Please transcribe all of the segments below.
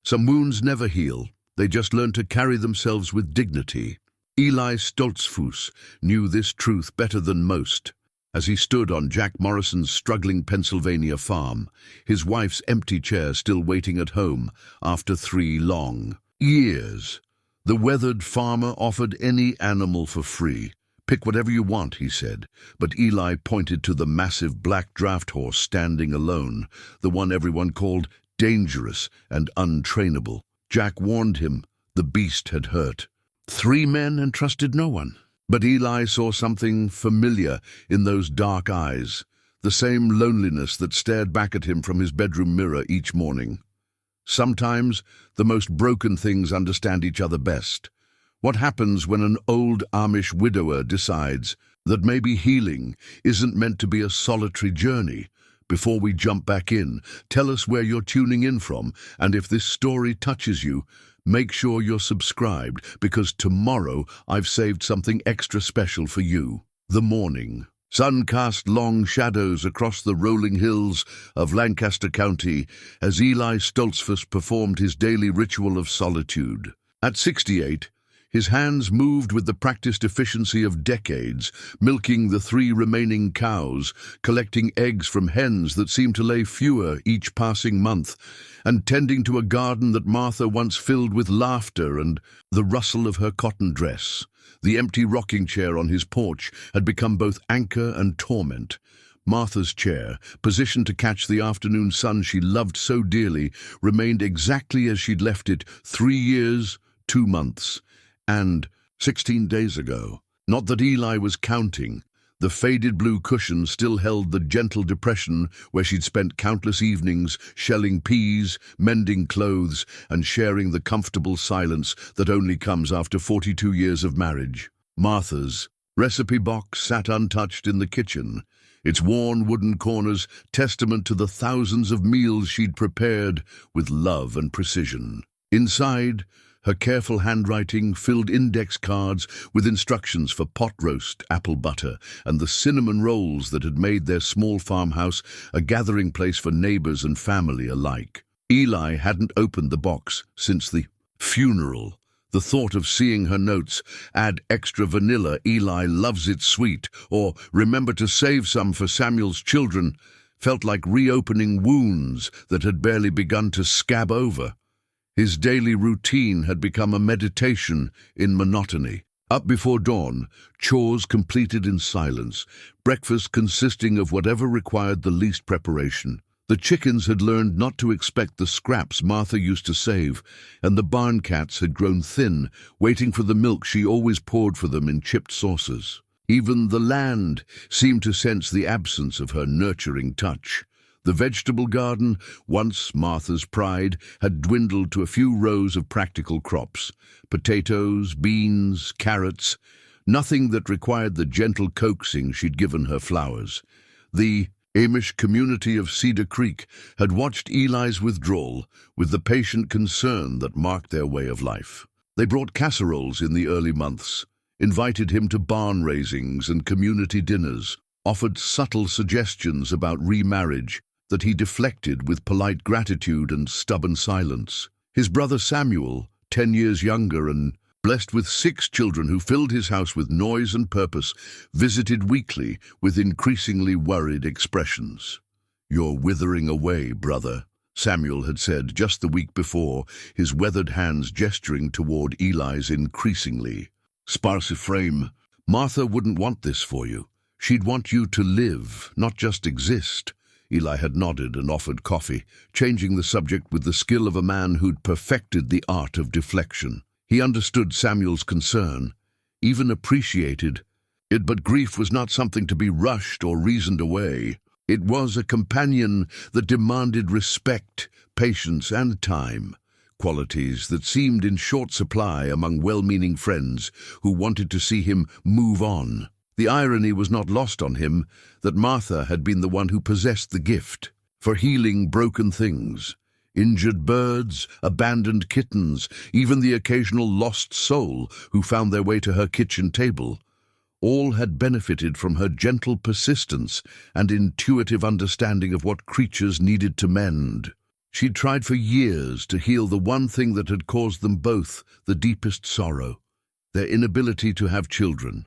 Some wounds never heal. They just learn to carry themselves with dignity. Eli Stoltzfus knew this truth better than most. As he stood on Jack Morrison's struggling Pennsylvania farm, his wife's empty chair still waiting at home after 3 long years, the weathered farmer offered any animal for free. "Pick whatever you want," he said, but Eli pointed to the massive black draft horse standing alone, the one everyone called dangerous and untrainable. Jack warned him the beast had hurt 3 men and trusted no one. But Eli saw something familiar in those dark eyes, the same loneliness that stared back at him from his bedroom mirror each morning. Sometimes the most broken things understand each other best. What happens when an old Amish widower decides that maybe healing isn't meant to be a solitary journey? Before we jump back in, tell us where you're tuning in from, and if this story touches you, make sure you're subscribed, because tomorrow I've saved something extra special for you. The morning. Sun cast long shadows across the rolling hills of Lancaster County as Eli Stoltzfus performed his daily ritual of solitude. At 68, his hands moved with the practiced efficiency of decades, milking the 3 remaining cows, collecting eggs from hens that seemed to lay fewer each passing month, and tending to a garden that Martha once filled with laughter and the rustle of her cotton dress. The empty rocking chair on his porch had become both anchor and torment. Martha's chair, positioned to catch the afternoon sun she loved so dearly, remained exactly as she'd left it 3 years, 2 months, and 16 days ago. Not that Eli was counting. The faded blue cushion still held the gentle depression where she'd spent countless evenings shelling peas, mending clothes, and sharing the comfortable silence that only comes after 42 years of marriage. Martha's recipe box sat untouched in the kitchen, its worn wooden corners testament to the thousands of meals she'd prepared with love and precision. Inside, her careful handwriting filled index cards with instructions for pot roast, apple butter, and the cinnamon rolls that had made their small farmhouse a gathering place for neighbors and family alike. Eli hadn't opened the box since the funeral. The thought of seeing her notes, "Add extra vanilla, Eli loves it sweet," or "Remember to save some for Samuel's children," felt like reopening wounds that had barely begun to scab over. His daily routine had become a meditation in monotony. Up before dawn, chores completed in silence, breakfast consisting of whatever required the least preparation. The chickens had learned not to expect the scraps Martha used to save, and the barn cats had grown thin, waiting for the milk she always poured for them in chipped saucers. Even the land seemed to sense the absence of her nurturing touch. The vegetable garden, once Martha's pride, had dwindled to a few rows of practical crops. Potatoes, beans, carrots, nothing that required the gentle coaxing she'd given her flowers. The Amish community of Cedar Creek had watched Eli's withdrawal with the patient concern that marked their way of life. They brought casseroles in the early months, invited him to barn raisings and community dinners, offered subtle suggestions about remarriage that he deflected with polite gratitude and stubborn silence. His brother Samuel, 10 years younger and blessed with 6 children who filled his house with noise and purpose, visited weekly with increasingly worried expressions. "You're withering away, brother," Samuel had said just the week before, his weathered hands gesturing toward Eli's increasingly sparse frame. "Martha wouldn't want this for you. She'd want you to live, not just exist." Eli had nodded and offered coffee, changing the subject with the skill of a man who'd perfected the art of deflection. He understood Samuel's concern, even appreciated it, but grief was not something to be rushed or reasoned away. It was a companion that demanded respect, patience, and time, qualities that seemed in short supply among well-meaning friends who wanted to see him move on. The irony was not lost on him that Martha had been the one who possessed the gift for healing broken things. Injured birds, abandoned kittens, even the occasional lost soul who found their way to her kitchen table. All had benefited from her gentle persistence and intuitive understanding of what creatures needed to mend. She'd tried for years to heal the one thing that had caused them both the deepest sorrow, their inability to have children.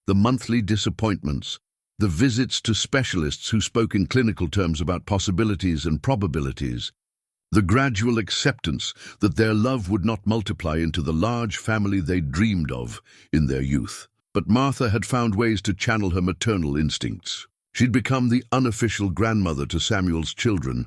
The monthly disappointments, the visits to specialists who spoke in clinical terms about possibilities and probabilities, the gradual acceptance that their love would not multiply into the large family they dreamed of in their youth. But Martha had found ways to channel her maternal instincts. She'd become the unofficial grandmother to Samuel's children,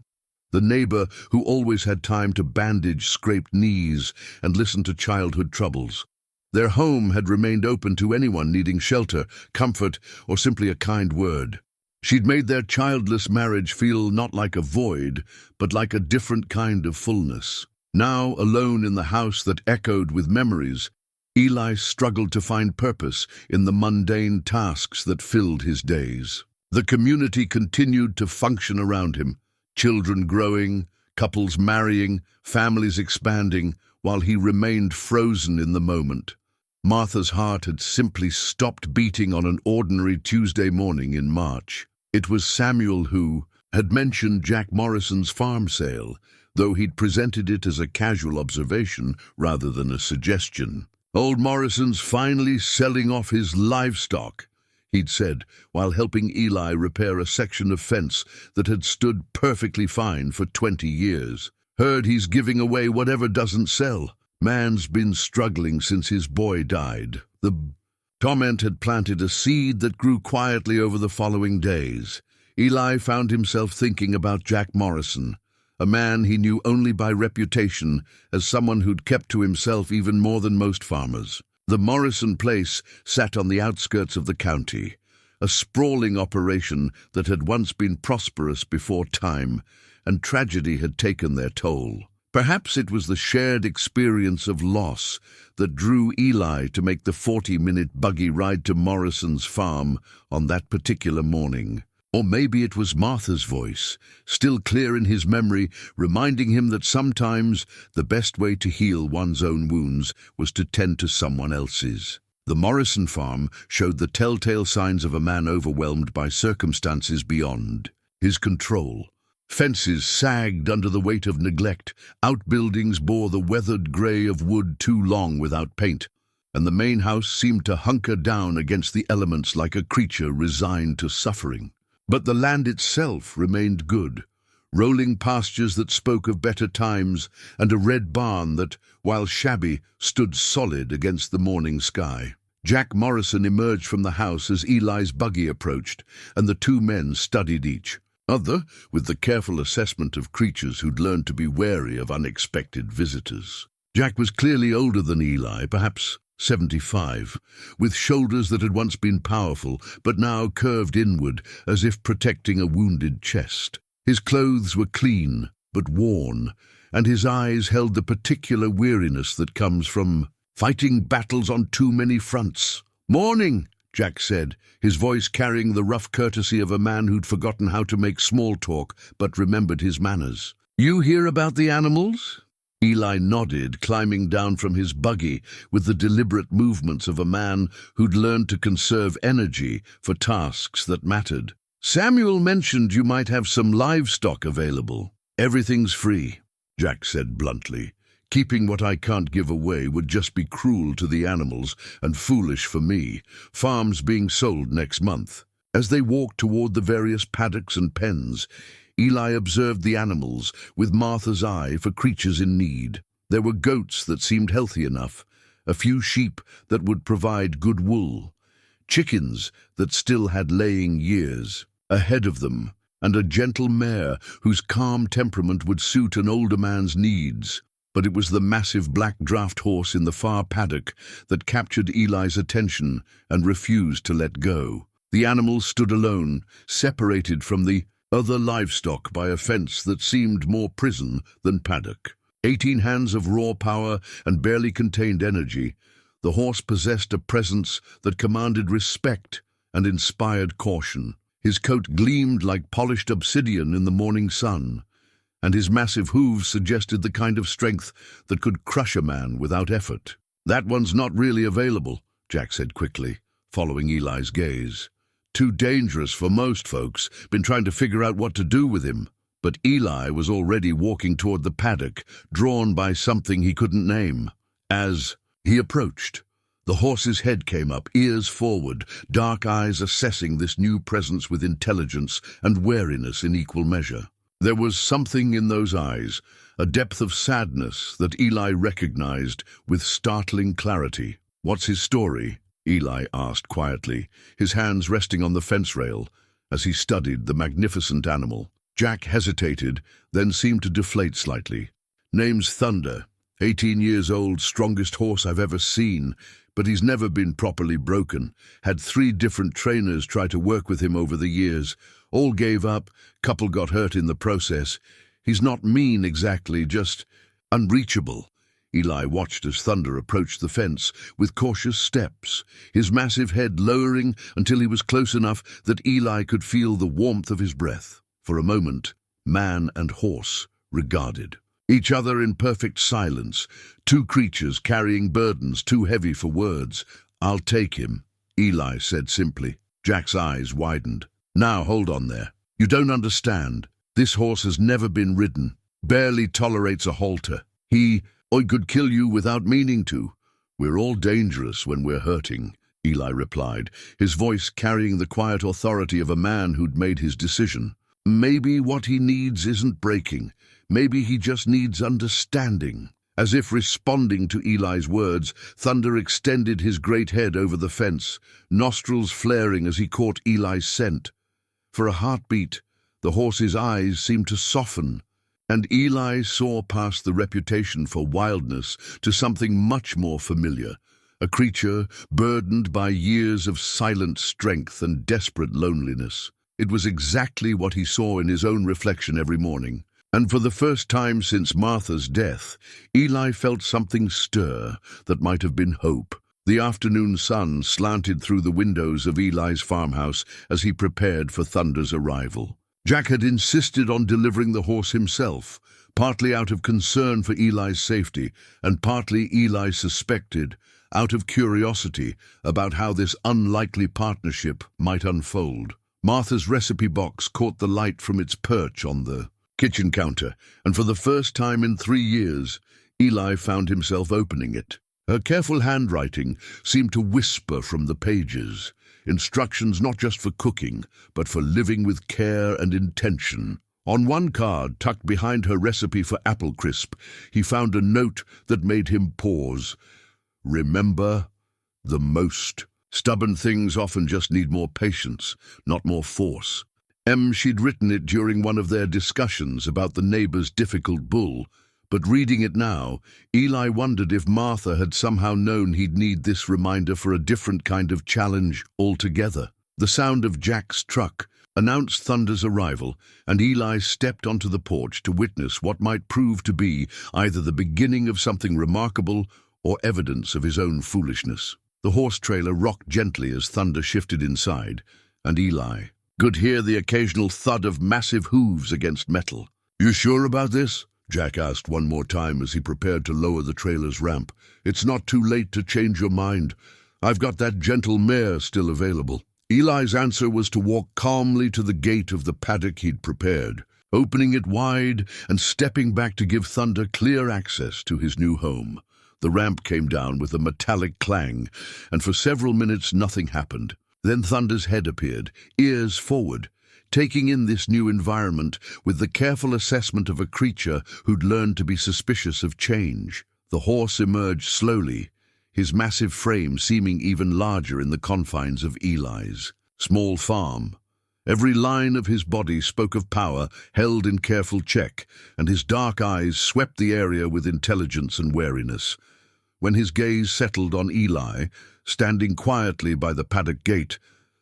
the neighbor who always had time to bandage scraped knees and listen to childhood troubles. Their home had remained open to anyone needing shelter, comfort, or simply a kind word. She'd made their childless marriage feel not like a void, but like a different kind of fullness. Now, alone in the house that echoed with memories, Eli struggled to find purpose in the mundane tasks that filled his days. The community continued to function around him, children growing, couples marrying, families expanding, while he remained frozen in the moment. Martha's heart had simply stopped beating on an ordinary Tuesday morning in March. It was Samuel who had mentioned Jack Morrison's farm sale, though he'd presented it as a casual observation rather than a suggestion. "Old Morrison's finally selling off his livestock," he'd said, while helping Eli repair a section of fence that had stood perfectly fine for 20 years. "Heard he's giving away whatever doesn't sell. Man's been struggling since his boy died." The comment had planted a seed that grew quietly over the following days. Eli found himself thinking about Jack Morrison, a man he knew only by reputation as someone who'd kept to himself even more than most farmers. The Morrison place sat on the outskirts of the county, a sprawling operation that had once been prosperous before time, and tragedy had taken their toll. Perhaps it was the shared experience of loss that drew Eli to make the 40-minute buggy ride to Morrison's farm on that particular morning. Or maybe it was Martha's voice, still clear in his memory, reminding him that sometimes the best way to heal one's own wounds was to tend to someone else's. The Morrison farm showed the telltale signs of a man overwhelmed by circumstances beyond his control. Fences sagged under the weight of neglect, outbuildings bore the weathered grey of wood too long without paint, and the main house seemed to hunker down against the elements like a creature resigned to suffering. But the land itself remained good, rolling pastures that spoke of better times, and a red barn that, while shabby, stood solid against the morning sky. Jack Morrison emerged from the house as Eli's buggy approached, and the two men studied each other with the careful assessment of creatures who'd learned to be wary of unexpected visitors. Jack was clearly older than Eli, perhaps 75, with shoulders that had once been powerful, but now curved inward as if protecting a wounded chest. His clothes were clean, but worn, and his eyes held the particular weariness that comes from fighting battles on too many fronts. "Morning," Jack said, his voice carrying the rough courtesy of a man who'd forgotten how to make small talk, but remembered his manners. "You hear about the animals?" Eli nodded, climbing down from his buggy with the deliberate movements of a man who'd learned to conserve energy for tasks that mattered. "Samuel mentioned you might have some livestock available." "Everything's free," Jack said bluntly. "Keeping what I can't give away would just be cruel to the animals and foolish for me. Farm's being sold next month." As they walked toward the various paddocks and pens, Eli observed the animals with Martha's eye for creatures in need. There were goats that seemed healthy enough, a few sheep that would provide good wool, chickens that still had laying years ahead of them, and a gentle mare whose calm temperament would suit an older man's needs. But it was the massive black draft horse in the far paddock that captured Eli's attention and refused to let go. The animal stood alone, separated from the other livestock by a fence that seemed more prison than paddock. 18 hands of raw power and barely contained energy, the horse possessed a presence that commanded respect and inspired caution. His coat gleamed like polished obsidian in the morning sun, and his massive hooves suggested the kind of strength that could crush a man without effort. "That one's not really available," Jack said quickly, following Eli's gaze. "Too dangerous for most folks. Been trying to figure out what to do with him." But Eli was already walking toward the paddock, drawn by something he couldn't name. As he approached, the horse's head came up, ears forward, dark eyes assessing this new presence with intelligence and wariness in equal measure. There was something in those eyes, a depth of sadness that Eli recognized with startling clarity. "What's his story?" Eli asked quietly, his hands resting on the fence rail as he studied the magnificent animal. Jack hesitated, then seemed to deflate slightly. "Name's Thunder. 18 years old, strongest horse I've ever seen, but he's never been properly broken. Had 3 different trainers try to work with him over the years. All gave up, couple got hurt in the process. He's not mean exactly, just unreachable." Eli watched as Thunder approached the fence with cautious steps, his massive head lowering until he was close enough that Eli could feel the warmth of his breath. For a moment, man and horse regarded each other in perfect silence, 2 creatures carrying burdens too heavy for words. "I'll take him," Eli said simply. Jack's eyes widened. "Now hold on there. You don't understand. This horse has never been ridden, barely tolerates a halter. I could kill you without meaning to." "We're all dangerous when we're hurting," Eli replied, his voice carrying the quiet authority of a man who'd made his decision. "Maybe what he needs isn't breaking. Maybe he just needs understanding." As if responding to Eli's words, Thunder extended his great head over the fence, nostrils flaring as he caught Eli's scent. For a heartbeat, the horse's eyes seemed to soften, and Eli saw past the reputation for wildness to something much more familiar, a creature burdened by years of silent strength and desperate loneliness. It was exactly what he saw in his own reflection every morning. And for the first time since Martha's death, Eli felt something stir that might have been hope. The afternoon sun slanted through the windows of Eli's farmhouse as he prepared for Thunder's arrival. Jack had insisted on delivering the horse himself, partly out of concern for Eli's safety, and partly, Eli suspected, out of curiosity about how this unlikely partnership might unfold. Martha's recipe box caught the light from its perch on the kitchen counter, and for the first time in 3 years, Eli found himself opening it. Her careful handwriting seemed to whisper from the pages, instructions not just for cooking, but for living with care and intention. On one card, tucked behind her recipe for apple crisp, he found a note that made him pause. "Remember the most. Stubborn things often just need more patience, not more force." She'd written it during one of their discussions about the neighbor's difficult bull, but reading it now, Eli wondered if Martha had somehow known he'd need this reminder for a different kind of challenge altogether. The sound of Jack's truck announced Thunder's arrival, and Eli stepped onto the porch to witness what might prove to be either the beginning of something remarkable or evidence of his own foolishness. The horse trailer rocked gently as Thunder shifted inside, and Eli could hear the occasional thud of massive hooves against metal. "You sure about this?" Jack asked one more time as he prepared to lower the trailer's ramp. "It's not too late to change your mind. I've got that gentle mare still available." Eli's answer was to walk calmly to the gate of the paddock he'd prepared, opening it wide and stepping back to give Thunder clear access to his new home. The ramp came down with a metallic clang, and for several minutes nothing happened. Then Thunder's head appeared, ears forward, taking in this new environment with the careful assessment of a creature who'd learned to be suspicious of change. The horse emerged slowly, his massive frame seeming even larger in the confines of Eli's small farm. Every line of his body spoke of power held in careful check, and his dark eyes swept the area with intelligence and wariness. When his gaze settled on Eli, standing quietly by the paddock gate,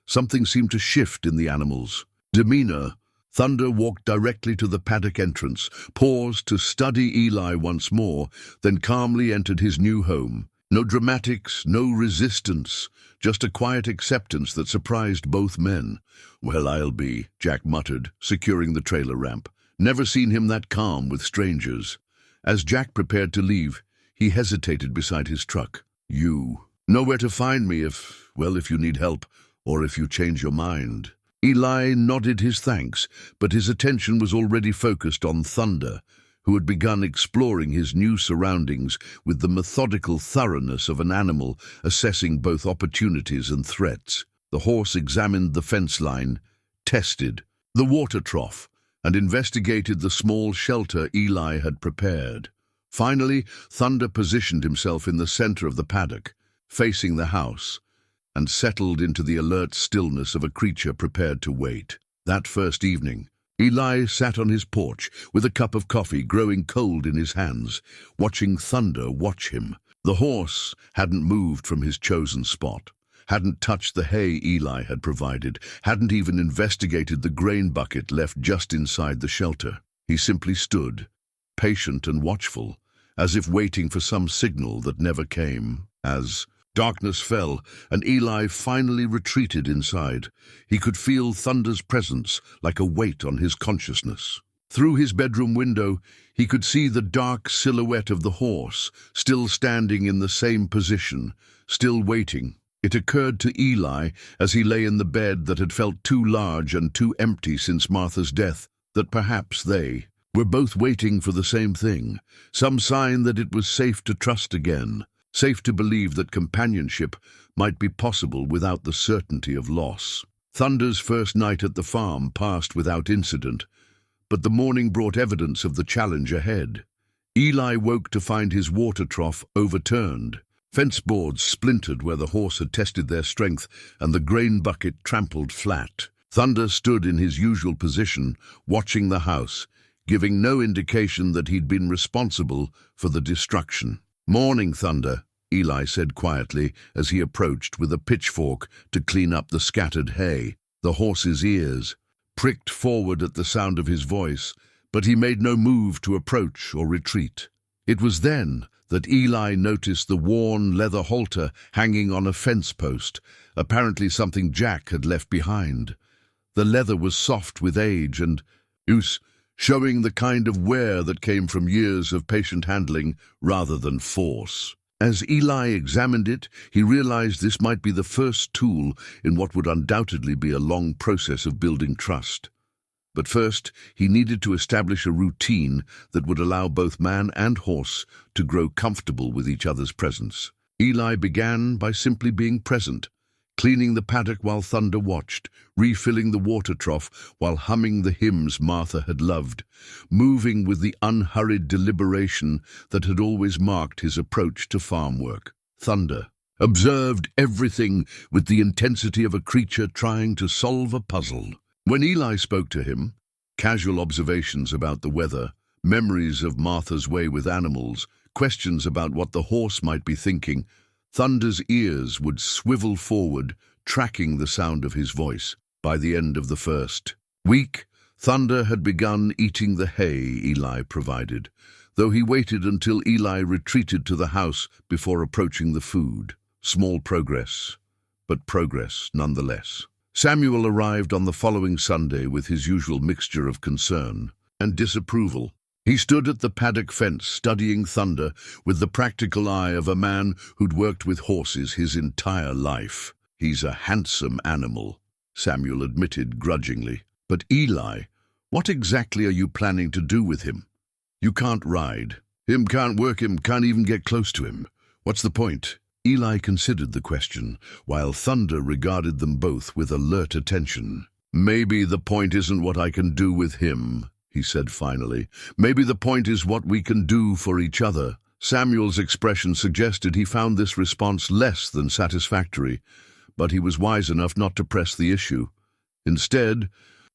something seemed to shift in the animal's demeanor. Thunder walked directly to the paddock entrance, paused to study Eli once more, then calmly entered his new home. No dramatics, no resistance, just a quiet acceptance that surprised both men. "Well, I'll be," Jack muttered, securing the trailer ramp. Never seen him that calm with strangers. As Jack prepared to leave, he hesitated beside his truck. "You know where to find me if you need help, or if you change your mind." Eli nodded his thanks, but his attention was already focused on Thunder, who had begun exploring his new surroundings with the methodical thoroughness of an animal assessing both opportunities and threats. The horse examined the fence line, tested the water trough, and investigated the small shelter Eli had prepared. Finally, Thunder positioned himself in the center of the paddock, facing the house, and settled into the alert stillness of a creature prepared to wait. That first evening, Eli sat on his porch with a cup of coffee growing cold in his hands, watching Thunder watch him. The horse hadn't moved from his chosen spot, hadn't touched the hay Eli had provided, hadn't even investigated the grain bucket left just inside the shelter. He simply stood, patient and watchful, as if waiting for some signal that never came. As darkness fell and Eli finally retreated inside, he could feel Thunder's presence like a weight on his consciousness. Through his bedroom window, he could see the dark silhouette of the horse, still standing in the same position, still waiting. It occurred to Eli, as he lay in the bed that had felt too large and too empty since Martha's death, that perhaps they were both waiting for the same thing, some sign that it was safe to trust again, safe to believe that companionship might be possible without the certainty of loss. Thunder's first night at the farm passed without incident, but the morning brought evidence of the challenge ahead. Eli woke to find his water trough overturned, fence boards splintered where the horse had tested their strength, and the grain bucket trampled flat. Thunder stood in his usual position, watching the house, giving no indication that he'd been responsible for the destruction. "Morning, Thunder," Eli said quietly as he approached with a pitchfork to clean up the scattered hay. The horse's ears pricked forward at the sound of his voice, but he made no move to approach or retreat. It was then that Eli noticed the worn leather halter hanging on a fence post, apparently something Jack had left behind. The leather was soft with age and loose, showing the kind of wear that came from years of patient handling rather than force. As Eli examined it, he realized this might be the first tool in what would undoubtedly be a long process of building trust. But first, he needed to establish a routine that would allow both man and horse to grow comfortable with each other's presence. Eli began by simply being present, cleaning the paddock while Thunder watched, refilling the water trough while humming the hymns Martha had loved, moving with the unhurried deliberation that had always marked his approach to farm work. Thunder observed everything with the intensity of a creature trying to solve a puzzle. When Eli spoke to him, casual observations about the weather, memories of Martha's way with animals, questions about what the horse might be thinking, Thunder's ears would swivel forward, tracking the sound of his voice. By the end of the first week, Thunder had begun eating the hay Eli provided, though he waited until Eli retreated to the house before approaching the food. Small progress, but progress nonetheless. Samuel arrived on the following Sunday with his usual mixture of concern and disapproval. He stood at the paddock fence studying Thunder with the practical eye of a man who'd worked with horses his entire life. "He's a handsome animal," Samuel admitted grudgingly. "But Eli, what exactly are you planning to do with him? You can't ride him, can't work him, can't even get close to him. What's the point?" Eli considered the question, while Thunder regarded them both with alert attention. "Maybe the point isn't what I can do with him," he said finally. "Maybe the point is what we can do for each other." Samuel's expression suggested he found this response less than satisfactory, but he was wise enough not to press the issue. Instead,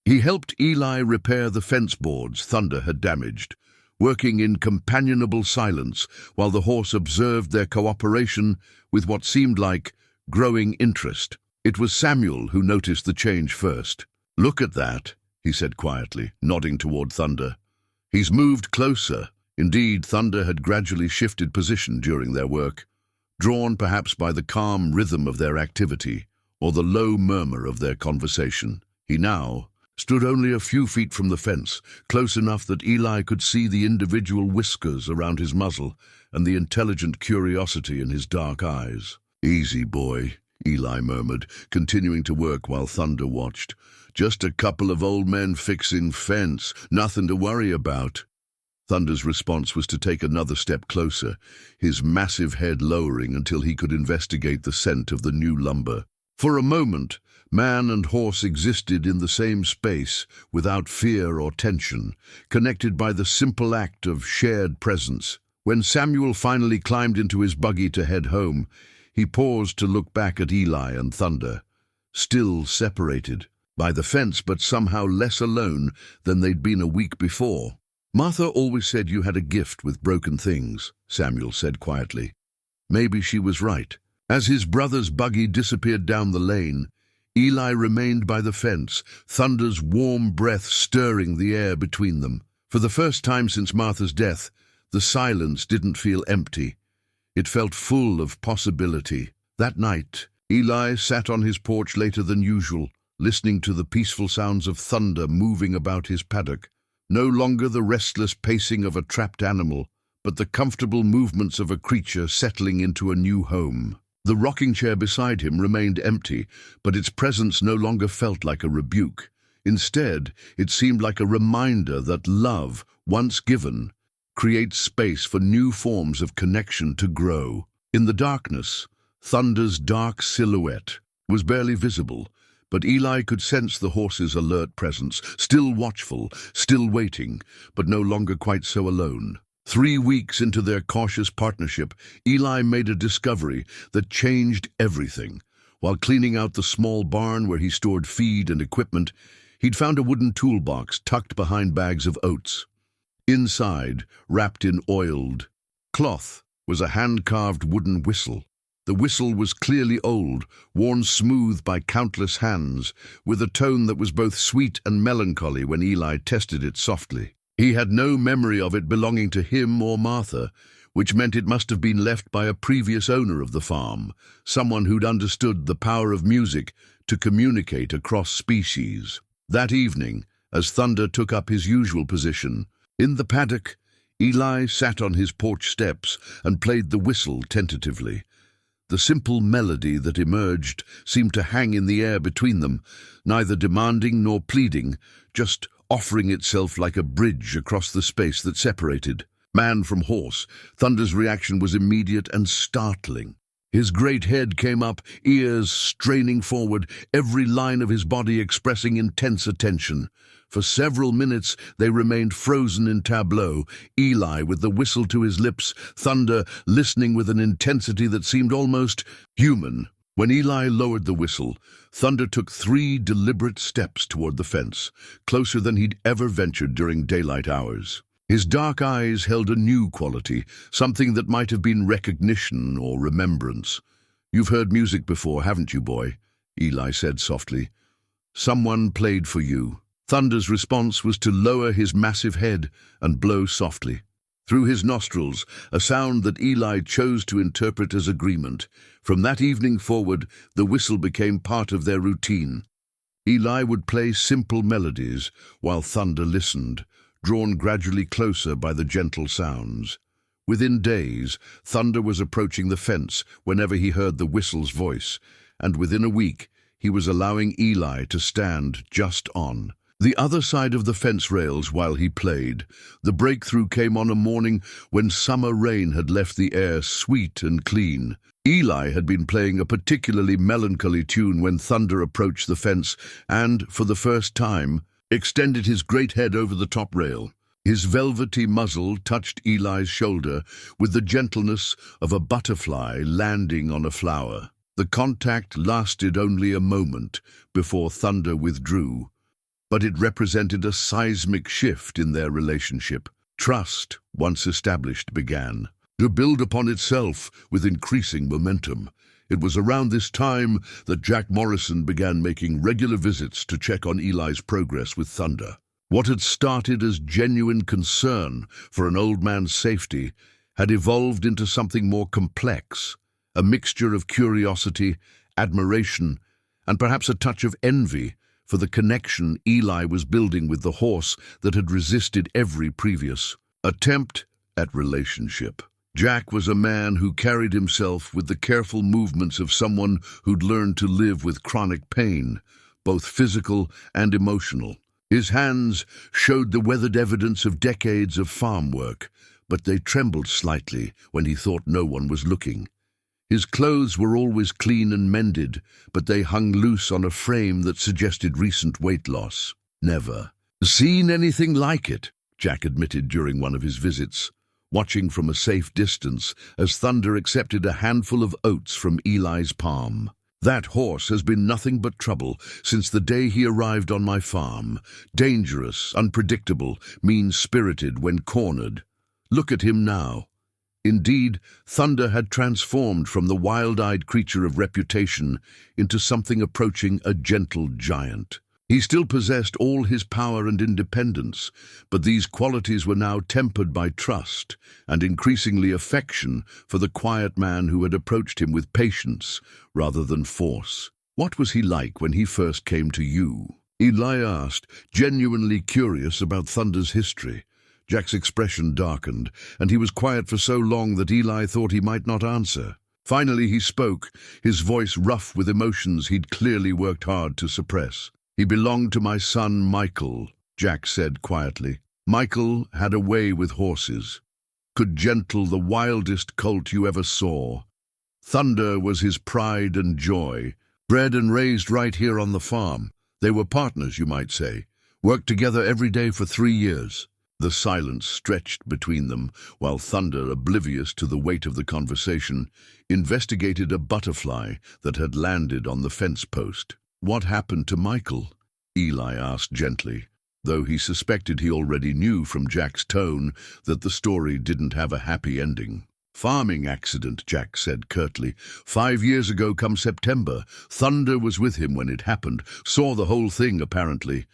he helped Eli repair the fence boards Thunder had damaged, working in companionable silence while the horse observed their cooperation with what seemed like growing interest. It was Samuel who noticed the change first. "Look at that," he said quietly, nodding toward Thunder. "He's moved closer." Indeed, Thunder had gradually shifted position during their work, drawn perhaps by the calm rhythm of their activity or the low murmur of their conversation. He now stood only a few feet from the fence, close enough that Eli could see the individual whiskers around his muzzle and the intelligent curiosity in his dark eyes. "Easy, boy," Eli murmured, continuing to work while Thunder watched. Just a couple of old men fixing fence, nothing to worry about. Thunder's response was to take another step closer, his massive head lowering until he could investigate the scent of the new lumber. For a moment, man and horse existed in the same space, without fear or tension, connected by the simple act of shared presence. When Samuel finally climbed into his buggy to head home, he paused to look back at Eli and Thunder, still separated by the fence but somehow less alone than they'd been a week before. "Martha always said you had a gift with broken things," Samuel said quietly. Maybe she was right. As his brother's buggy disappeared down the lane, Eli remained by the fence, Thunder's warm breath stirring the air between them. For the first time since Martha's death, the silence didn't feel empty. It felt full of possibility. That night, Eli sat on his porch later than usual, listening to the peaceful sounds of thunder moving about his paddock. No longer the restless pacing of a trapped animal, but the comfortable movements of a creature settling into a new home. The rocking chair beside him remained empty, but its presence no longer felt like a rebuke. Instead, it seemed like a reminder that love, once given, creates space for new forms of connection to grow. In the darkness, Thunder's dark silhouette was barely visible, but Eli could sense the horse's alert presence, still watchful, still waiting, but no longer quite so alone. 3 weeks into their cautious partnership, Eli made a discovery that changed everything. While cleaning out the small barn where he stored feed and equipment, he'd found a wooden toolbox tucked behind bags of oats. Inside, wrapped in oiled cloth, was a hand-carved wooden whistle. The whistle was clearly old, worn smooth by countless hands, with a tone that was both sweet and melancholy when Eli tested it softly. He had no memory of it belonging to him or Martha, which meant it must have been left by a previous owner of the farm, someone who'd understood the power of music to communicate across species. That evening, as Thunder took up his usual position, in the paddock, Eli sat on his porch steps and played the whistle tentatively. The simple melody that emerged seemed to hang in the air between them, neither demanding nor pleading, just offering itself like a bridge across the space that separated. Man from horse, Thunder's reaction was immediate and startling. His great head came up, ears straining forward, every line of his body expressing intense attention. For several minutes they remained frozen in tableau, Eli with the whistle to his lips, Thunder listening with an intensity that seemed almost human. When Eli lowered the whistle, Thunder took 3 deliberate steps toward the fence, closer than he'd ever ventured during daylight hours. His dark eyes held a new quality, something that might have been recognition or remembrance. "You've heard music before, haven't you, boy?" Eli said softly. "Someone played for you." Thunder's response was to lower his massive head and blow softly. Through his nostrils, a sound that Eli chose to interpret as agreement. From that evening forward, the whistle became part of their routine. Eli would play simple melodies while Thunder listened, drawn gradually closer by the gentle sounds. Within days, Thunder was approaching the fence whenever he heard the whistle's voice, and within a week, he was allowing Eli to stand just on the other side of the fence rails while he played. The breakthrough came on a morning when summer rain had left the air sweet and clean. Eli had been playing a particularly melancholy tune when Thunder approached the fence and, for the first time, extended his great head over the top rail. His velvety muzzle touched Eli's shoulder with the gentleness of a butterfly landing on a flower. The contact lasted only a moment before Thunder withdrew, but it represented a seismic shift in their relationship. Trust, once established, began to build upon itself with increasing momentum. It was around this time that Jack Morrison began making regular visits to check on Eli's progress with Thunder. What had started as genuine concern for an old man's safety had evolved into something more complex, a mixture of curiosity, admiration, and perhaps a touch of envy for the connection Eli was building with the horse that had resisted every previous attempt at relationship. Jack was a man who carried himself with the careful movements of someone who'd learned to live with chronic pain, both physical and emotional. His hands showed the weathered evidence of decades of farm work, but they trembled slightly when he thought no one was looking. His clothes were always clean and mended, but they hung loose on a frame that suggested recent weight loss. "Never seen anything like it," Jack admitted during one of his visits, watching from a safe distance as Thunder accepted a handful of oats from Eli's palm. "That horse has been nothing but trouble since the day he arrived on my farm. Dangerous, unpredictable, mean-spirited when cornered. Look at him now." Indeed, Thunder had transformed from the wild-eyed creature of reputation into something approaching a gentle giant. He still possessed all his power and independence, but these qualities were now tempered by trust and increasingly affection for the quiet man who had approached him with patience rather than force. "What was he like when he first came to you?" Eli asked, genuinely curious about Thunder's history. Jack's expression darkened, and he was quiet for so long that Eli thought he might not answer. Finally he spoke, his voice rough with emotions he'd clearly worked hard to suppress. "He belonged to my son Michael," Jack said quietly. "Michael had a way with horses, could gentle the wildest colt you ever saw. Thunder was his pride and joy, bred and raised right here on the farm. They were partners, you might say, worked together every day for 3 years. The silence stretched between them, while Thunder, oblivious to the weight of the conversation, investigated a butterfly that had landed on the fence post. "What happened to Michael?" Eli asked gently, though he suspected he already knew from Jack's tone that the story didn't have a happy ending. "Farming accident," Jack said curtly. 5 years ago come September. Thunder was with him when it happened, saw the whole thing apparently.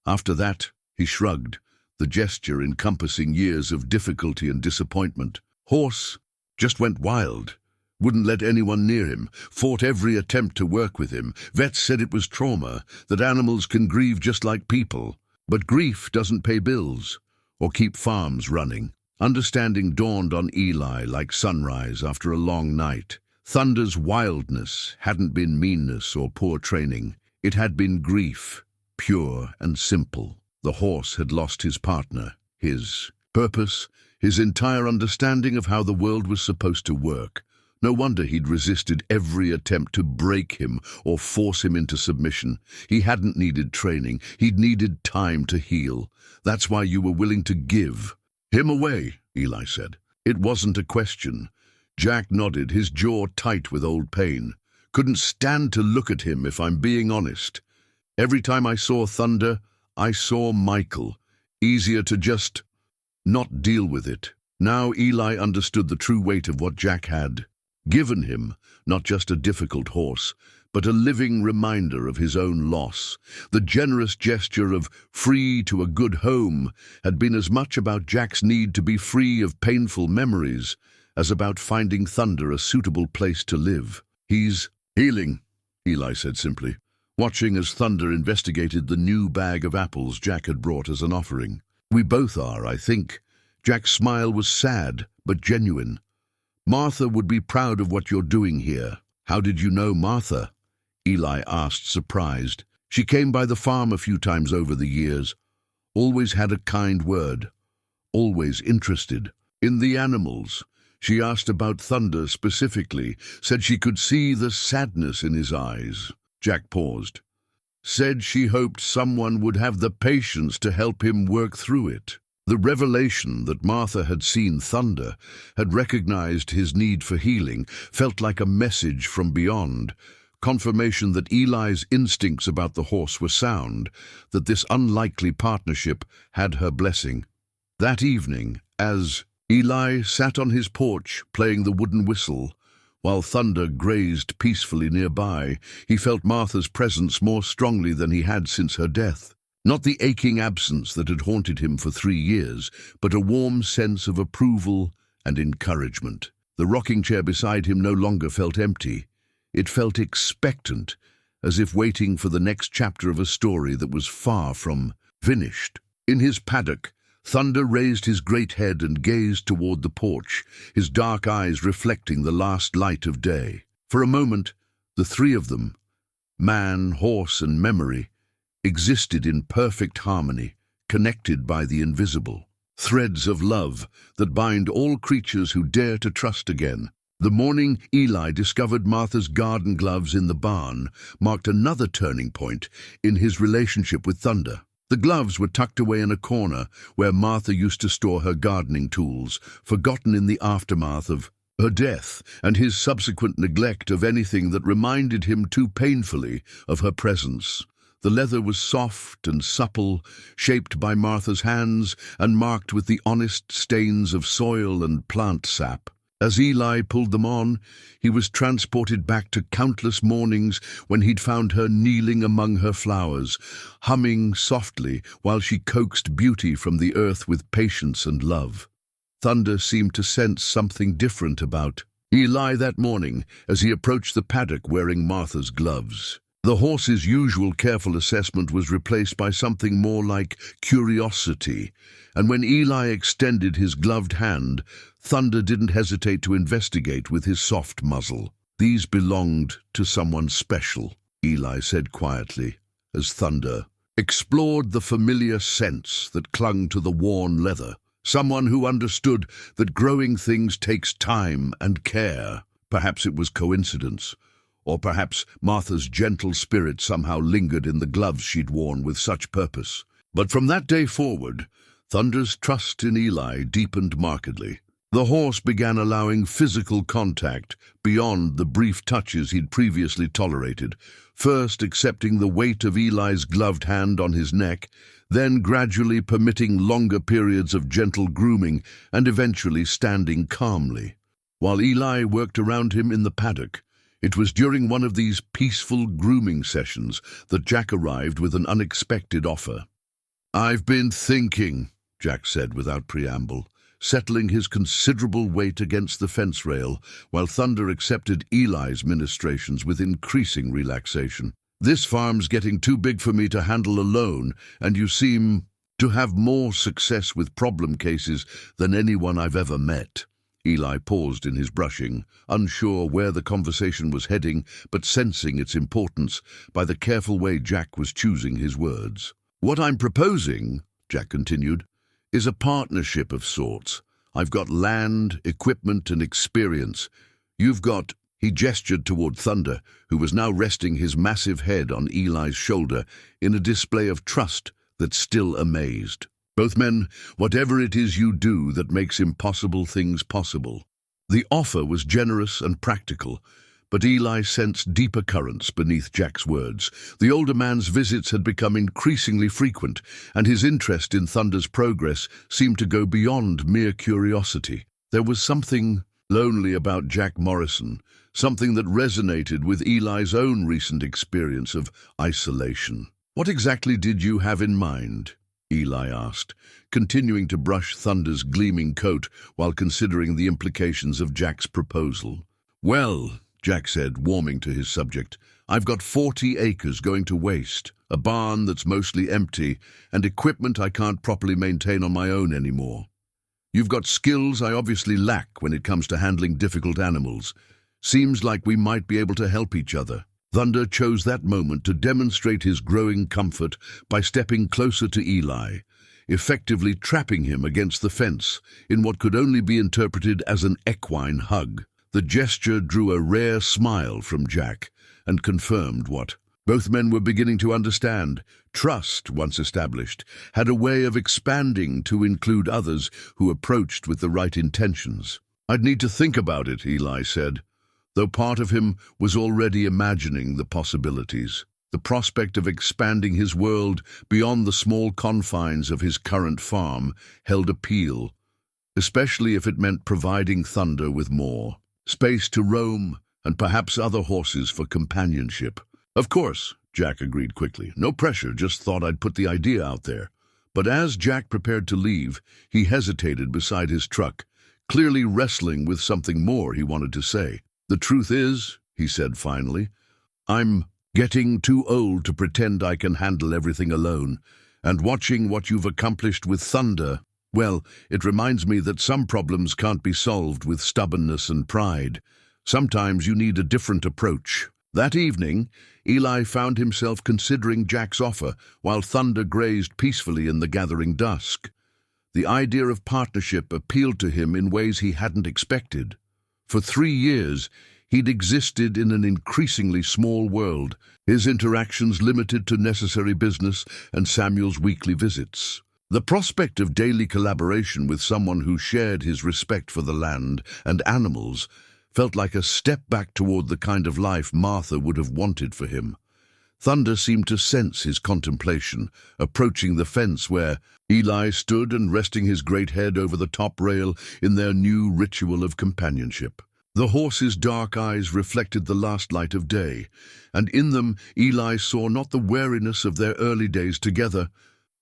After that," he shrugged, the gesture encompassing years of difficulty and disappointment. "Horse just went wild. Wouldn't let anyone near him, fought every attempt to work with him. Vets said it was trauma, that animals can grieve just like people. But grief doesn't pay bills or keep farms running." Understanding dawned on Eli like sunrise after a long night. Thunder's wildness hadn't been meanness or poor training. It had been grief, pure and simple. The horse had lost his partner, his purpose, his entire understanding of how the world was supposed to work. No wonder he'd resisted every attempt to break him or force him into submission. He hadn't needed training. He'd needed time to heal. "That's why you were willing to give him away," Eli said. It wasn't a question. Jack nodded, his jaw tight with old pain. "Couldn't stand to look at him, if I'm being honest. Every time I saw Thunder, I saw Michael. Easier to just not deal with it." Now Eli understood the true weight of what Jack had given him, not just a difficult horse, but a living reminder of his own loss. The generous gesture of "free to a good home" had been as much about Jack's need to be free of painful memories as about finding Thunder a suitable place to live. "He's healing," Eli said simply, watching as Thunder investigated the new bag of apples Jack had brought as an offering. "We both are, I think." Jack's smile was sad, but genuine. "Martha would be proud of what you're doing here." "How did you know Martha?" Eli asked, surprised. "She came by the farm a few times over the years. Always had a kind word. Always interested in the animals." She asked about Thunder specifically, said she could see the sadness in his eyes. Jack paused. "Said she hoped someone would have the patience to help him work through it." The revelation that Martha had seen Thunder, had recognized his need for healing, felt like a message from beyond, confirmation that Eli's instincts about the horse were sound, that this unlikely partnership had her blessing. That evening, as Eli sat on his porch playing the wooden whistle, while Thunder grazed peacefully nearby, he felt Martha's presence more strongly than he had since her death. Not the aching absence that had haunted him for 3 years, but a warm sense of approval and encouragement. The rocking chair beside him no longer felt empty. It felt expectant, as if waiting for the next chapter of a story that was far from finished. In his paddock, Thunder raised his great head and gazed toward the porch, his dark eyes reflecting the last light of day. For a moment, the three of them, Man, horse, and memory existed in perfect harmony, connected by the invisible. Threads of love that bind all creatures who dare to trust again. The morning Eli discovered Martha's garden gloves in the barn marked another turning point in his relationship with Thunder. The gloves were tucked away in a corner where Martha used to store her gardening tools, forgotten in the aftermath of her death and his subsequent neglect of anything that reminded him too painfully of her presence. The leather was soft and supple, shaped by Martha's hands and marked with the honest stains of soil and plant sap. As Eli pulled them on, he was transported back to countless mornings when he'd found her kneeling among her flowers, humming softly while she coaxed beauty from the earth with patience and love. Thunder seemed to sense something different about Eli that morning as he approached the paddock wearing Martha's gloves. The horse's usual careful assessment was replaced by something more like curiosity, and when Eli extended his gloved hand, Thunder didn't hesitate to investigate with his soft muzzle. "These belonged to someone special," Eli said quietly, as Thunder explored the familiar scents that clung to the worn leather. Someone who understood that growing things takes time and care. Perhaps it was coincidence. Or perhaps Martha's gentle spirit somehow lingered in the gloves she'd worn with such purpose. But from that day forward, Thunder's trust in Eli deepened markedly. The horse began allowing physical contact beyond the brief touches he'd previously tolerated, first accepting the weight of Eli's gloved hand on his neck, then gradually permitting longer periods of gentle grooming and eventually standing calmly. While Eli worked around him in the paddock, it was during one of these peaceful grooming sessions that Jack arrived with an unexpected offer. "I've been thinking," Jack said without preamble, settling his considerable weight against the fence rail while Thunder accepted Eli's ministrations with increasing relaxation. "This farm's getting too big for me to handle alone, and you seem to have more success with problem cases than anyone I've ever met." Eli paused in his brushing, unsure where the conversation was heading, but sensing its importance by the careful way Jack was choosing his words. "What I'm proposing," Jack continued, "is a partnership of sorts. I've got land, equipment, and experience. You've got—" He gestured toward Thunder, who was now resting his massive head on Eli's shoulder in a display of trust that still amazed. "Both men, whatever it is you do that makes impossible things possible." The offer was generous and practical, but Eli sensed deeper currents beneath Jack's words. The older man's visits had become increasingly frequent, and his interest in Thunder's progress seemed to go beyond mere curiosity. There was something lonely about Jack Morrison, something that resonated with Eli's own recent experience of isolation. "What exactly did you have in mind?" Eli asked, continuing to brush Thunder's gleaming coat while considering the implications of Jack's proposal. "Well," Jack said, warming to his subject, "I've got 40 acres going to waste, a barn that's mostly empty, and equipment I can't properly maintain on my own anymore. You've got skills I obviously lack when it comes to handling difficult animals. Seems like we might be able to help each other." Thunder chose that moment to demonstrate his growing comfort by stepping closer to Eli, effectively trapping him against the fence in what could only be interpreted as an equine hug. The gesture drew a rare smile from Jack and confirmed what both men were beginning to understand. Trust, once established, had a way of expanding to include others who approached with the right intentions. "I'd need to think about it," Eli said, though part of him was already imagining the possibilities. The prospect of expanding his world beyond the small confines of his current farm held appeal, especially if it meant providing Thunder with more space to roam and perhaps other horses for companionship. "Of course," Jack agreed quickly. "No pressure, just thought I'd put the idea out there." But as Jack prepared to leave, he hesitated beside his truck, clearly wrestling with something more he wanted to say. "The truth is," he said finally, "I'm getting too old to pretend I can handle everything alone, and watching what you've accomplished with Thunder, well, it reminds me that some problems can't be solved with stubbornness and pride. Sometimes you need a different approach." That evening, Eli found himself considering Jack's offer while Thunder grazed peacefully in the gathering dusk. The idea of partnership appealed to him in ways he hadn't expected. For 3 years, he'd existed in an increasingly small world, his interactions limited to necessary business and Samuel's weekly visits. The prospect of daily collaboration with someone who shared his respect for the land and animals felt like a step back toward the kind of life Martha would have wanted for him. Thunder seemed to sense his contemplation, approaching the fence where Eli stood and resting his great head over the top rail in their new ritual of companionship. The horse's dark eyes reflected the last light of day, and in them Eli saw not the weariness of their early days together,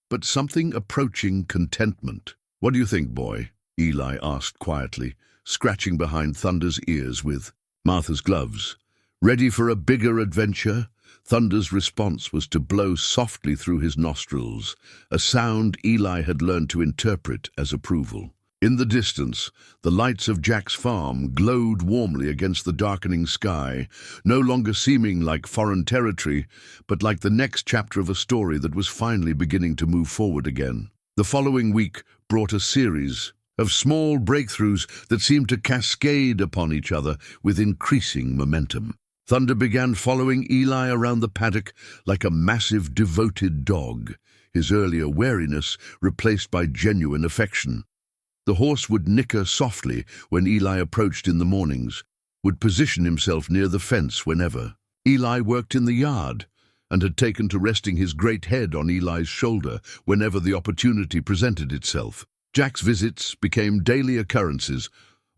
but something approaching contentment. "What do you think, boy?" Eli asked quietly, scratching behind Thunder's ears with Martha's gloves. "Ready for a bigger adventure?" Thunder's response was to blow softly through his nostrils, a sound Eli had learned to interpret as approval. In the distance, the lights of Jack's farm glowed warmly against the darkening sky, no longer seeming like foreign territory, but like the next chapter of a story that was finally beginning to move forward again. The following week brought a series of small breakthroughs that seemed to cascade upon each other with increasing momentum. Thunder began following Eli around the paddock like a massive, devoted dog, his earlier wariness replaced by genuine affection. The horse would nicker softly when Eli approached in the mornings, would position himself near the fence whenever. Eli worked in the yard and had taken to resting his great head on Eli's shoulder whenever the opportunity presented itself. Jack's visits became daily occurrences,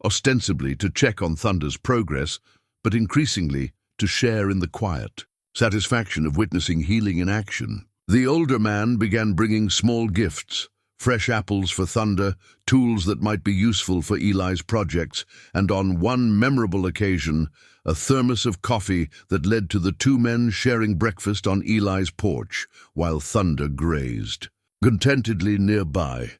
ostensibly to check on Thunder's progress, but increasingly to share in the quiet satisfaction of witnessing healing in action. The older man began bringing small gifts, fresh apples for Thunder, tools that might be useful for Eli's projects, and on one memorable occasion, a thermos of coffee that led to the two men sharing breakfast on Eli's porch while Thunder grazed contentedly nearby.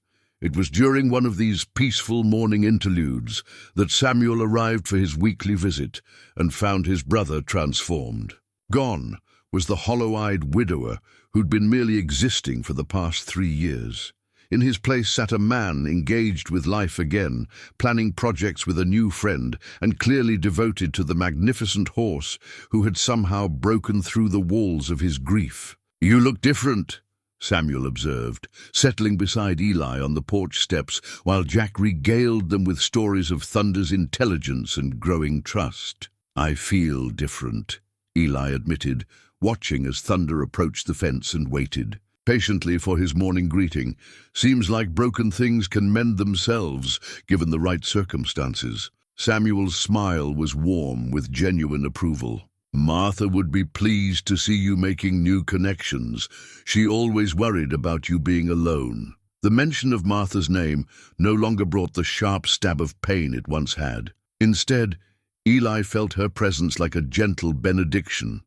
It was during one of these peaceful morning interludes that Samuel arrived for his weekly visit and found his brother transformed. Gone was the hollow-eyed widower who'd been merely existing for the past 3 years. In his place sat a man engaged with life again, planning projects with a new friend, and clearly devoted to the magnificent horse who had somehow broken through the walls of his grief. "You look different," Samuel observed, settling beside Eli on the porch steps while Jack regaled them with stories of Thunder's intelligence and growing trust. "I feel different," Eli admitted, watching as Thunder approached the fence and waited patiently for his morning greeting. "Seems like broken things can mend themselves, given the right circumstances." Samuel's smile was warm with genuine approval. "Martha would be pleased to see you making new connections. She always worried about you being alone." The mention of Martha's name no longer brought the sharp stab of pain it once had. Instead, Eli felt her presence like a gentle benediction,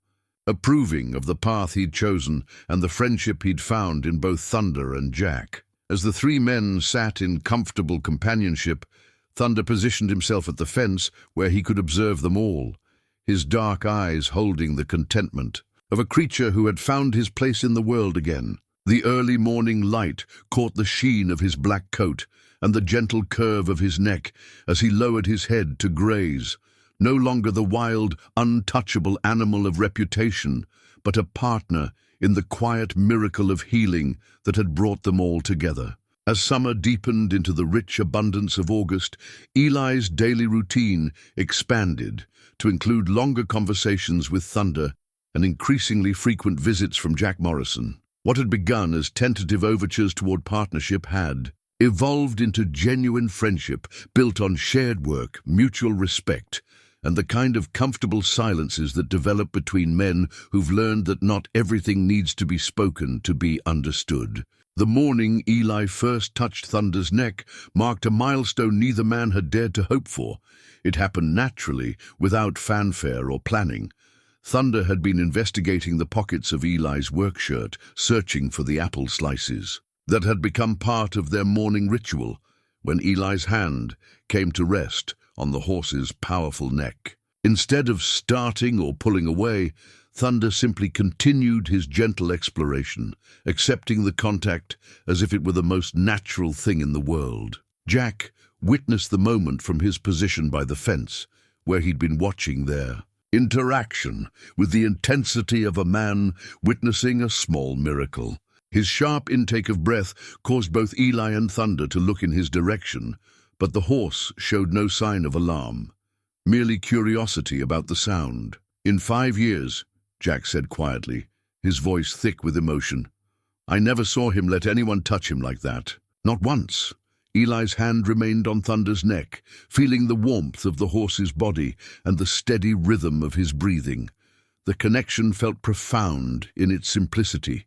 approving of the path he'd chosen and the friendship he'd found in both Thunder and Jack. As the 3 men sat in comfortable companionship, Thunder positioned himself at the fence where he could observe them all, his dark eyes holding the contentment of a creature who had found his place in the world again. The early morning light caught the sheen of his black coat and the gentle curve of his neck as he lowered his head to graze, no longer the wild, untouchable animal of reputation, but a partner in the quiet miracle of healing that had brought them all together. As summer deepened into the rich abundance of August, Eli's daily routine expanded to include longer conversations with Thunder and increasingly frequent visits from Jack Morrison. What had begun as tentative overtures toward partnership had evolved into genuine friendship built on shared work, mutual respect, and the kind of comfortable silences that develop between men who've learned that not everything needs to be spoken to be understood. The morning Eli first touched Thunder's neck marked a milestone neither man had dared to hope for. It happened naturally, without fanfare or planning. Thunder had been investigating the pockets of Eli's work shirt, searching for the apple slices that had become part of their morning ritual when Eli's hand came to rest on the horse's powerful neck. Instead of starting or pulling away, Thunder simply continued his gentle exploration, accepting the contact as if it were the most natural thing in the world. Jack witnessed the moment from his position by the fence, where he'd been watching their interaction with the intensity of a man witnessing a small miracle. His sharp intake of breath caused both Eli and Thunder to look in his direction, but the horse showed no sign of alarm, merely curiosity about the sound. "In 5 years," Jack said quietly, his voice thick with emotion, "I never saw him let anyone touch him like that. Not once." Eli's hand remained on Thunder's neck, feeling the warmth of the horse's body and the steady rhythm of his breathing. The connection felt profound in its simplicity.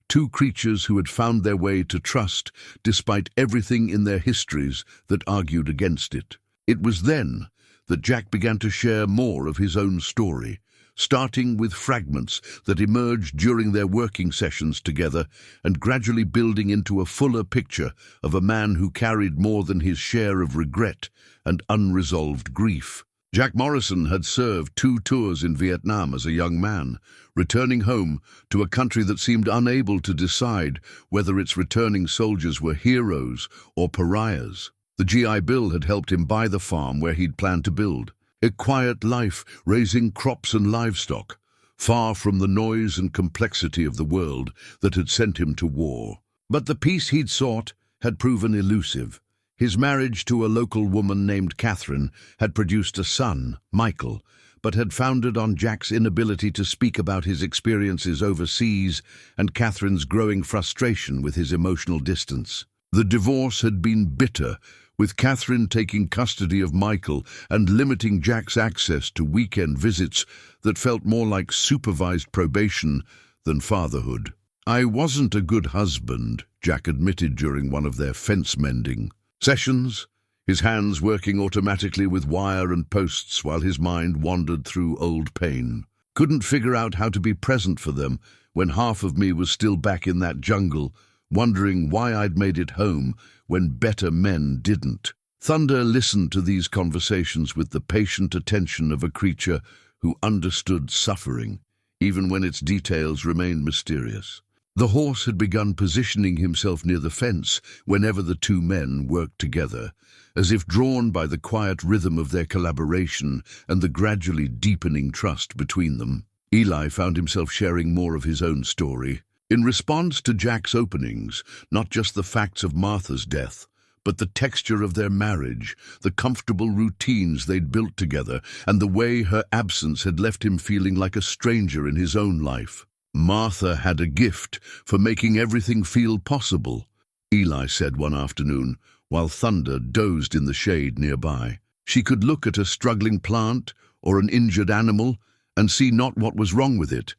Two creatures who had found their way to trust despite everything in their histories that argued against it. It was then that Jack began to share more of his own story, starting with fragments that emerged during their working sessions together and gradually building into a fuller picture of a man who carried more than his share of regret and unresolved grief. Jack Morrison had served 2 tours in Vietnam as a young man, returning home to a country that seemed unable to decide whether its returning soldiers were heroes or pariahs. The GI Bill had helped him buy the farm where he'd planned to build. A quiet life raising crops and livestock, far from the noise and complexity of the world that had sent him to war. But the peace he'd sought had proven elusive. His marriage to a local woman named Catherine had produced a son, Michael, but had founded on Jack's inability to speak about his experiences overseas and Catherine's growing frustration with his emotional distance. The divorce had been bitter, with Catherine taking custody of Michael and limiting Jack's access to weekend visits that felt more like supervised probation than fatherhood. "I wasn't a good husband," Jack admitted during one of their fence-mending sessions, his hands working automatically with wire and posts while his mind wandered through old pain. "Couldn't figure out how to be present for them when half of me was still back in that jungle, wondering why I'd made it home when better men didn't." Thunder listened to these conversations with the patient attention of a creature who understood suffering, even when its details remained mysterious. The horse had begun positioning himself near the fence whenever the 2 men worked together, as if drawn by the quiet rhythm of their collaboration and the gradually deepening trust between them. Eli found himself sharing more of his own story. In response to Jack's openings, not just the facts of Martha's death, but the texture of their marriage, the comfortable routines they'd built together, and the way her absence had left him feeling like a stranger in his own life. "Martha had a gift for making everything feel possible," Eli said one afternoon, while Thunder dozed in the shade nearby. "She could look at a struggling plant or an injured animal and see not what was wrong with it,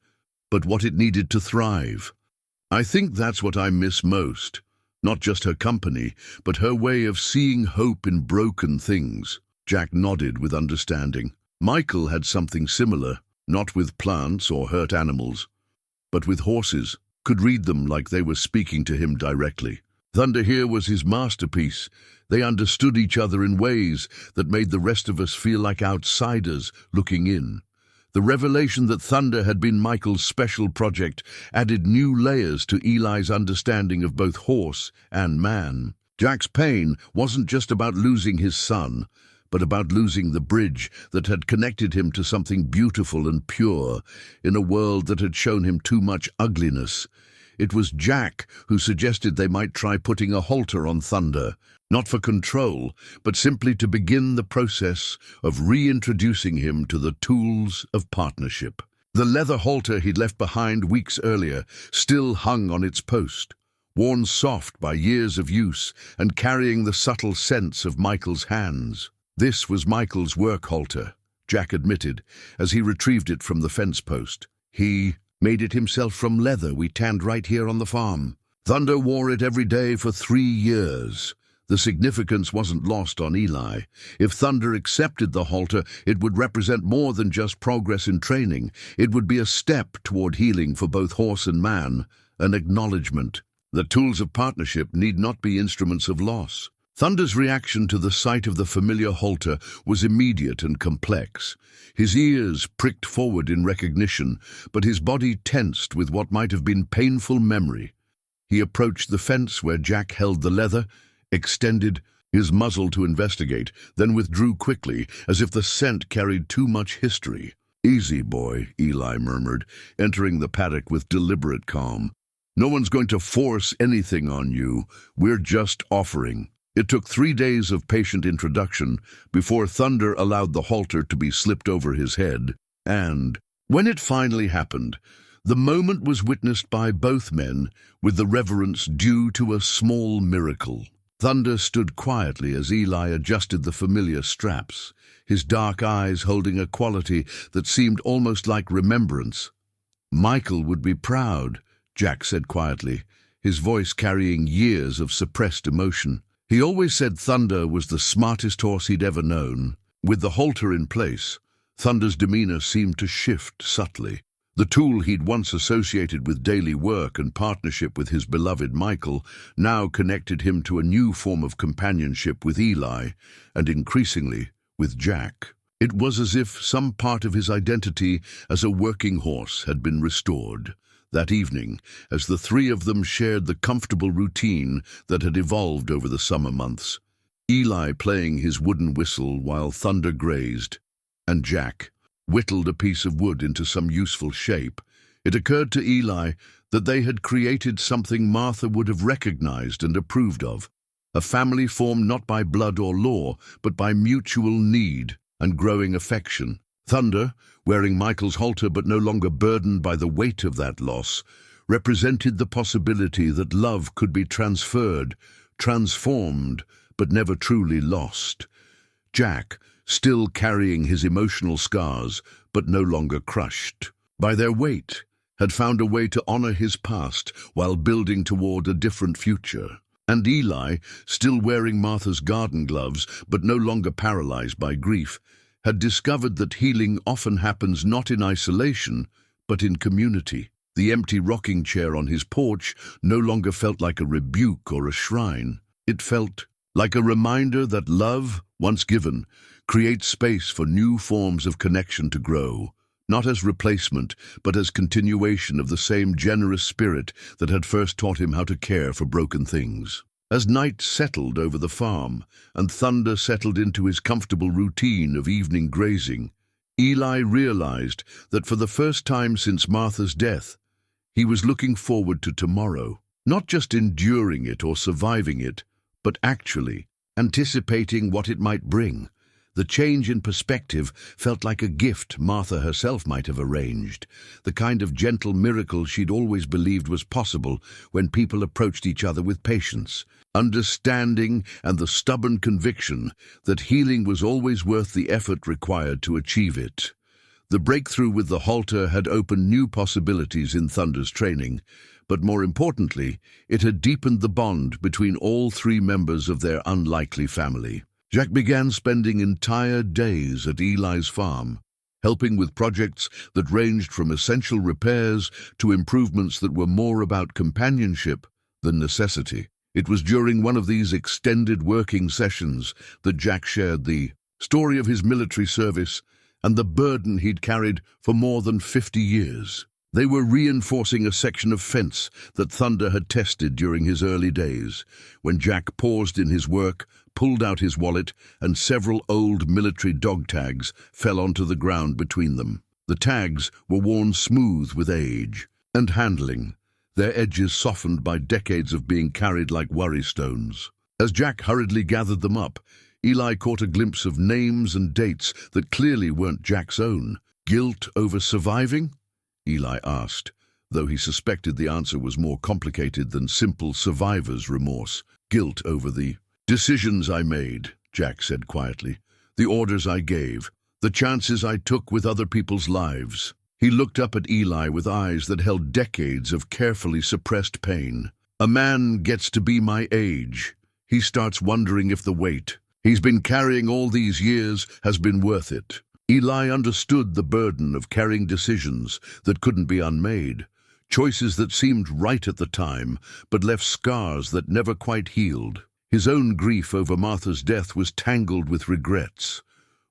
but what it needed to thrive. I think that's what I miss most, not just her company, but her way of seeing hope in broken things." Jack nodded with understanding. Michael had something similar, not with plants or hurt animals, but with horses, could read them like they were speaking to him directly. Thunder here was his masterpiece. They understood each other in ways that made the rest of us feel like outsiders looking in. The revelation that Thunder had been Michael's special project added new layers to Eli's understanding of both horse and man. Jack's pain wasn't just about losing his son, but about losing the bridge that had connected him to something beautiful and pure in a world that had shown him too much ugliness. It was Jack who suggested they might try putting a halter on Thunder, not for control, but simply to begin the process of reintroducing him to the tools of partnership. The leather halter he'd left behind weeks earlier still hung on its post, worn soft by years of use and carrying the subtle scents of Michael's hands. This was Michael's work halter, Jack admitted, as he retrieved it from the fence post. "He made it himself from leather we tanned right here on the farm. Thunder wore it every day for 3 years. The significance wasn't lost on Eli. If Thunder accepted the halter, it would represent more than just progress in training. It would be a step toward healing for both horse and man, an acknowledgement. The tools of partnership need not be instruments of loss. Thunder's reaction to the sight of the familiar halter was immediate and complex. His ears pricked forward in recognition, but his body tensed with what might have been painful memory. He approached the fence where Jack held the leather, extended his muzzle to investigate, then withdrew quickly, as if the scent carried too much history. "Easy, boy," Eli murmured, entering the paddock with deliberate calm. "No one's going to force anything on you. We're just offering." It took 3 days of patient introduction before Thunder allowed the halter to be slipped over his head, and when it finally happened, the moment was witnessed by both men with the reverence due to a small miracle. Thunder stood quietly as Eli adjusted the familiar straps, his dark eyes holding a quality that seemed almost like remembrance. "Michael would be proud," Jack said quietly, his voice carrying years of suppressed emotion. He always said Thunder was the smartest horse he'd ever known. With the halter in place, Thunder's demeanor seemed to shift subtly. The tool he'd once associated with daily work and partnership with his beloved Michael now connected him to a new form of companionship with Eli, and increasingly with Jack. It was as if some part of his identity as a working horse had been restored. That evening, as the three of them shared the comfortable routine that had evolved over the summer months, Eli playing his wooden whistle while Thunder grazed, and Jack whittled a piece of wood into some useful shape, it occurred to Eli that they had created something Martha would have recognized and approved of, a family formed not by blood or law, but by mutual need and growing affection. Thunder, wearing Michael's halter but no longer burdened by the weight of that loss, represented the possibility that love could be transferred, transformed, but never truly lost. Jack, still carrying his emotional scars, but no longer crushed by their weight, had found a way to honor his past while building toward a different future. And Eli, still wearing Martha's garden gloves, but no longer paralyzed by grief, had discovered that healing often happens not in isolation, but in community. The empty rocking chair on his porch no longer felt like a rebuke or a shrine. It felt like a reminder that love, once given, creates space for new forms of connection to grow, not as replacement, but as continuation of the same generous spirit that had first taught him how to care for broken things. As night settled over the farm, and Thunder settled into his comfortable routine of evening grazing, Eli realized that for the first time since Martha's death, he was looking forward to tomorrow, not just enduring it or surviving it, but actually anticipating what it might bring. The change in perspective felt like a gift Martha herself might have arranged, the kind of gentle miracle she'd always believed was possible when people approached each other with patience, understanding, and the stubborn conviction that healing was always worth the effort required to achieve it. The breakthrough with the halter had opened new possibilities in Thunder's training, but more importantly, it had deepened the bond between all three members of their unlikely family. Jack began spending entire days at Eli's farm, helping with projects that ranged from essential repairs to improvements that were more about companionship than necessity. It was during one of these extended working sessions that Jack shared the story of his military service and the burden he'd carried for more than 50 years. They were reinforcing a section of fence that Thunder had tested during his early days, when Jack paused in his work, pulled out his wallet, and several old military dog tags fell onto the ground between them. The tags were worn smooth with age and handling, their edges softened by decades of being carried like worry stones. As Jack hurriedly gathered them up, Eli caught a glimpse of names and dates that clearly weren't Jack's own. "Guilt over surviving?" Eli asked, though he suspected the answer was more complicated than simple survivor's remorse. "Guilt over the decisions I made," Jack said quietly, "the orders I gave, the chances I took with other people's lives." He looked up at Eli with eyes that held decades of carefully suppressed pain. "A man gets to be my age. He starts wondering if the weight he's been carrying all these years has been worth it." Eli understood the burden of carrying decisions that couldn't be unmade, choices that seemed right at the time, but left scars that never quite healed. His own grief over Martha's death was tangled with regrets.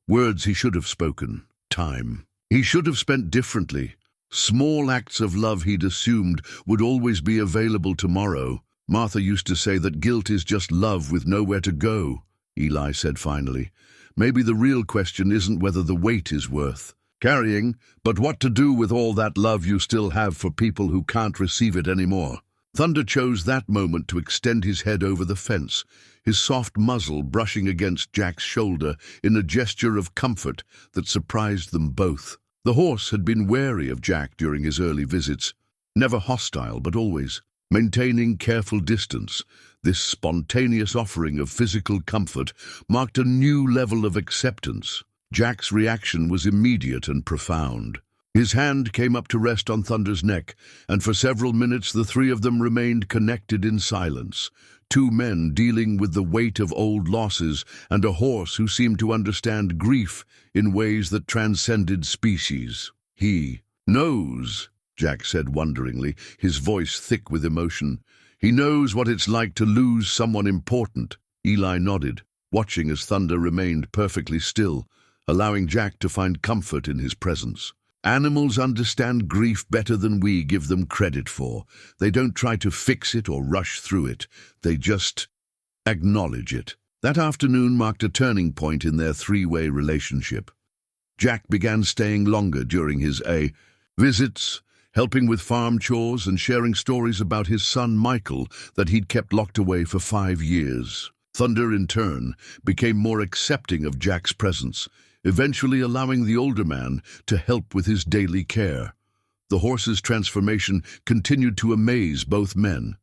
Words he should have spoken. Time he should have spent differently. Small acts of love he'd assumed would always be available tomorrow. Martha used to say that guilt is just love with nowhere to go, Eli said finally. Maybe the real question isn't whether the weight is worth carrying, but what to do with all that love you still have for people who can't receive it anymore. Thunder chose that moment to extend his head over the fence, his soft muzzle brushing against Jack's shoulder in a gesture of comfort that surprised them both. The horse had been wary of Jack during his early visits, never hostile but always maintaining careful distance. This spontaneous offering of physical comfort marked a new level of acceptance. Jack's reaction was immediate and profound. His hand came up to rest on Thunder's neck, and for several minutes the three of them remained connected in silence. Two men dealing with the weight of old losses, and a horse who seemed to understand grief in ways that transcended species. "He knows," Jack said wonderingly, his voice thick with emotion. "He knows what it's like to lose someone important." Eli nodded, watching as Thunder remained perfectly still, allowing Jack to find comfort in his presence. "Animals understand grief better than we give them credit for. They don't try to fix it or rush through it. They just acknowledge it." That afternoon marked a turning point in their three-way relationship. Jack began staying longer during his visits, helping with farm chores and sharing stories about his son Michael that he'd kept locked away for 5 years. Thunder, in turn, became more accepting of Jack's presence, eventually allowing the older man to help with his daily care. The horse's transformation continued to amaze both men.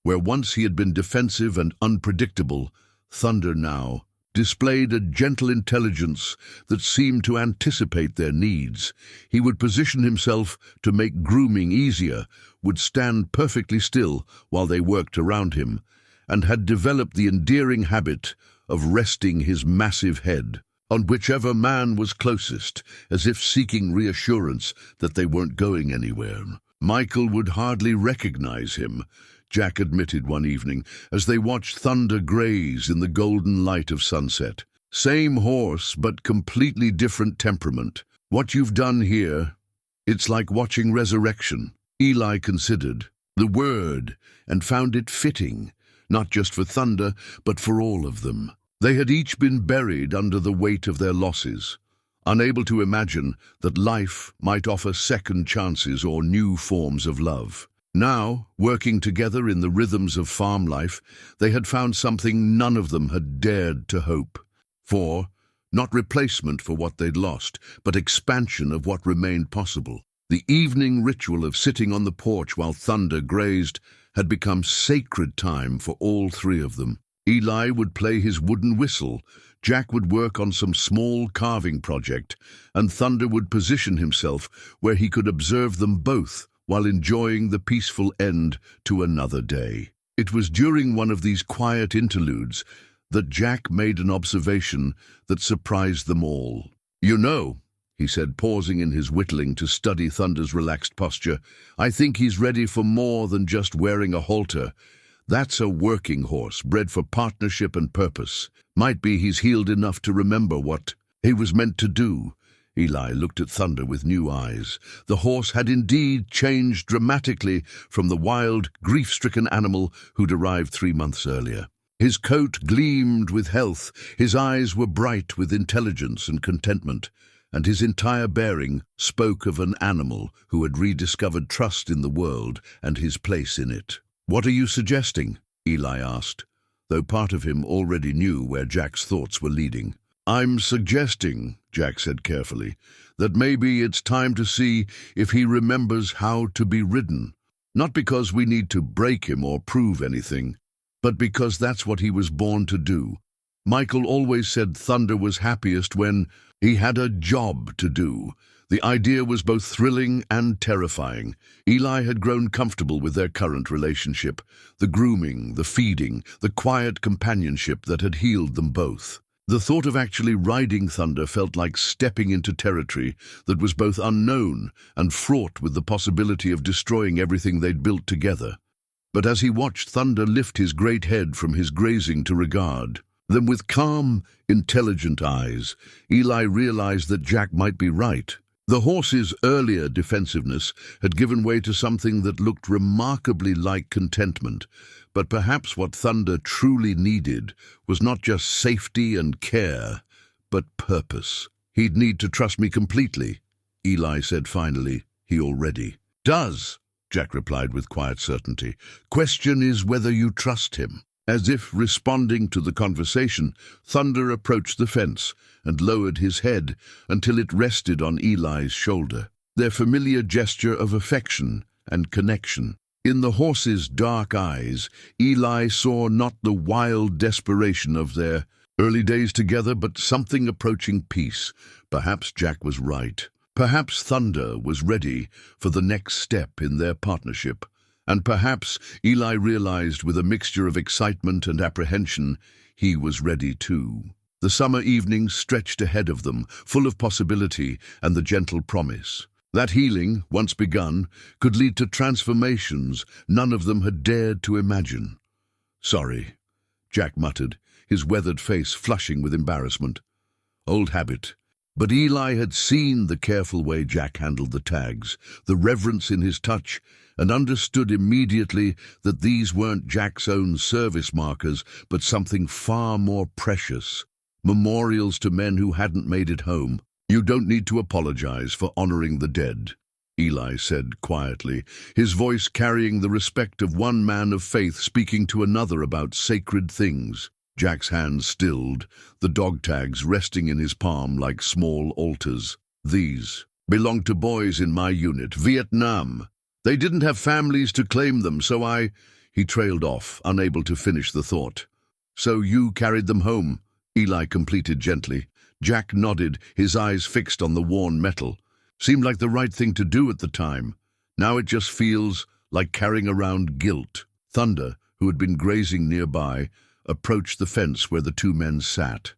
Where once he had been defensive and unpredictable, Thunder now displayed a gentle intelligence that seemed to anticipate their needs. He would position himself to make grooming easier, would stand perfectly still while they worked around him, and had developed the endearing habit of resting his massive head on whichever man was closest, as if seeking reassurance that they weren't going anywhere. Michael would hardly recognize him, Jack admitted one evening, as they watched Thunder graze in the golden light of sunset. "Same horse, but completely different temperament. What you've done here, it's like watching resurrection." Eli considered the word and found it fitting, not just for Thunder, but for all of them. They had each been buried under the weight of their losses, unable to imagine that life might offer second chances or new forms of love. Now, working together in the rhythms of farm life, they had found something none of them had dared to hope for, not replacement for what they'd lost, but expansion of what remained possible. The evening ritual of sitting on the porch while Thunder grazed had become sacred time for all three of them. Eli would play his wooden whistle, Jack would work on some small carving project, and Thunder would position himself where he could observe them both while enjoying the peaceful end to another day. It was during one of these quiet interludes that Jack made an observation that surprised them all. "You know," he said, pausing in his whittling to study Thunder's relaxed posture, "I think he's ready for more than just wearing a halter. That's a working horse, bred for partnership and purpose. Might be he's healed enough to remember what he was meant to do." Eli looked at Thunder with new eyes. The horse had indeed changed dramatically from the wild, grief-stricken animal who'd arrived 3 months earlier. His coat gleamed with health, his eyes were bright with intelligence and contentment, and his entire bearing spoke of an animal who had rediscovered trust in the world and his place in it. "What are you suggesting?" Eli asked, though part of him already knew where Jack's thoughts were leading. "I'm suggesting," Jack said carefully, "that maybe it's time to see if he remembers how to be ridden. Not because we need to break him or prove anything, but because that's what he was born to do. Michael always said Thunder was happiest when he had a job to do." The idea was both thrilling and terrifying. Eli had grown comfortable with their current relationship, the grooming, the feeding, the quiet companionship that had healed them both. The thought of actually riding Thunder felt like stepping into territory that was both unknown and fraught with the possibility of destroying everything they'd built together. But as he watched Thunder lift his great head from his grazing to regard them with calm, intelligent eyes, Eli realized that Jack might be right. The horse's earlier defensiveness had given way to something that looked remarkably like contentment, but perhaps what Thunder truly needed was not just safety and care, but purpose. "He'd need to trust me completely," Eli said finally. "He already does," Jack replied with quiet certainty. "Question is whether you trust him." As if responding to the conversation, Thunder approached the fence and lowered his head until it rested on Eli's shoulder, their familiar gesture of affection and connection. In the horse's dark eyes, Eli saw not the wild desperation of their early days together, but something approaching peace. Perhaps Jack was right. Perhaps Thunder was ready for the next step in their partnership. And perhaps, Eli realized with a mixture of excitement and apprehension, he was ready too. The summer evenings stretched ahead of them, full of possibility and the gentle promise that healing, once begun, could lead to transformations none of them had dared to imagine. "Sorry," Jack muttered, his weathered face flushing with embarrassment. Old habit. But Eli had seen the careful way Jack handled the tags, the reverence in his touch, and understood immediately that these weren't Jack's own service markers, but something far more precious, memorials to men who hadn't made it home. "You don't need to apologize for honoring the dead," Eli said quietly, his voice carrying the respect of one man of faith speaking to another about sacred things. Jack's hands stilled, the dog tags resting in his palm like small altars. "These belonged to boys in my unit, Vietnam. They didn't have families to claim them, so He trailed off, unable to finish the thought. "So you carried them home," Eli completed gently. Jack nodded, his eyes fixed on the worn metal. "Seemed like the right thing to do at the time. Now it just feels like carrying around guilt." Thunder, who had been grazing nearby, approached the fence where the two men sat.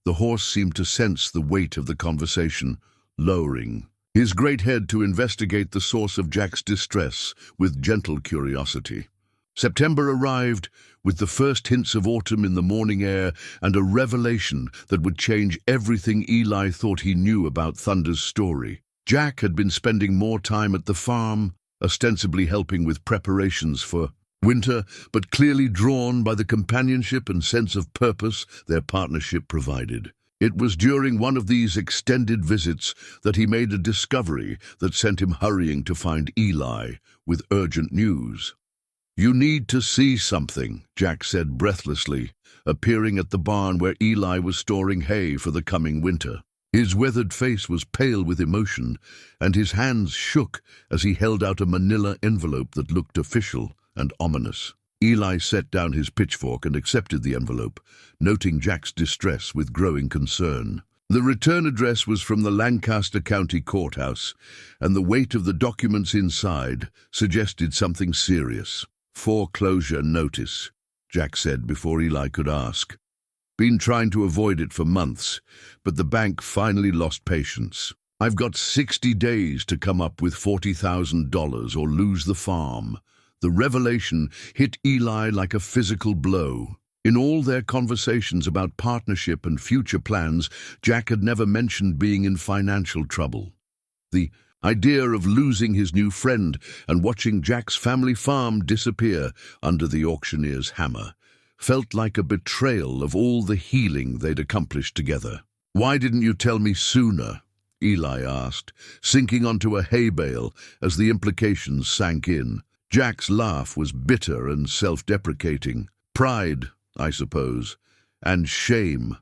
The horse seemed to sense the weight of the conversation, lowering his great head to investigate the source of Jack's distress with gentle curiosity. September arrived with the first hints of autumn in the morning air and a revelation that would change everything Eli thought he knew about Thunder's story. Jack had been spending more time at the farm, ostensibly helping with preparations for winter, but clearly drawn by the companionship and sense of purpose their partnership provided. It was during one of these extended visits that he made a discovery that sent him hurrying to find Eli with urgent news. "You need to see something," Jack said breathlessly, appearing at the barn where Eli was storing hay for the coming winter. His weathered face was pale with emotion, and his hands shook as he held out a manila envelope that looked official and ominous. Eli set down his pitchfork and accepted the envelope, noting Jack's distress with growing concern. The return address was from the Lancaster County Courthouse, and the weight of the documents inside suggested something serious. "Foreclosure notice," Jack said before Eli could ask. "Been trying to avoid it for months, but the bank finally lost patience. I've got 60 days to come up with $40,000 or lose the farm." The revelation hit Eli like a physical blow. In all their conversations about partnership and future plans, Jack had never mentioned being in financial trouble. The idea of losing his new friend and watching Jack's family farm disappear under the auctioneer's hammer felt like a betrayal of all the healing they'd accomplished together. "Why didn't you tell me sooner?" Eli asked, sinking onto a hay bale as the implications sank in. Jack's laugh was bitter and self-deprecating. "Pride, I suppose, and shame.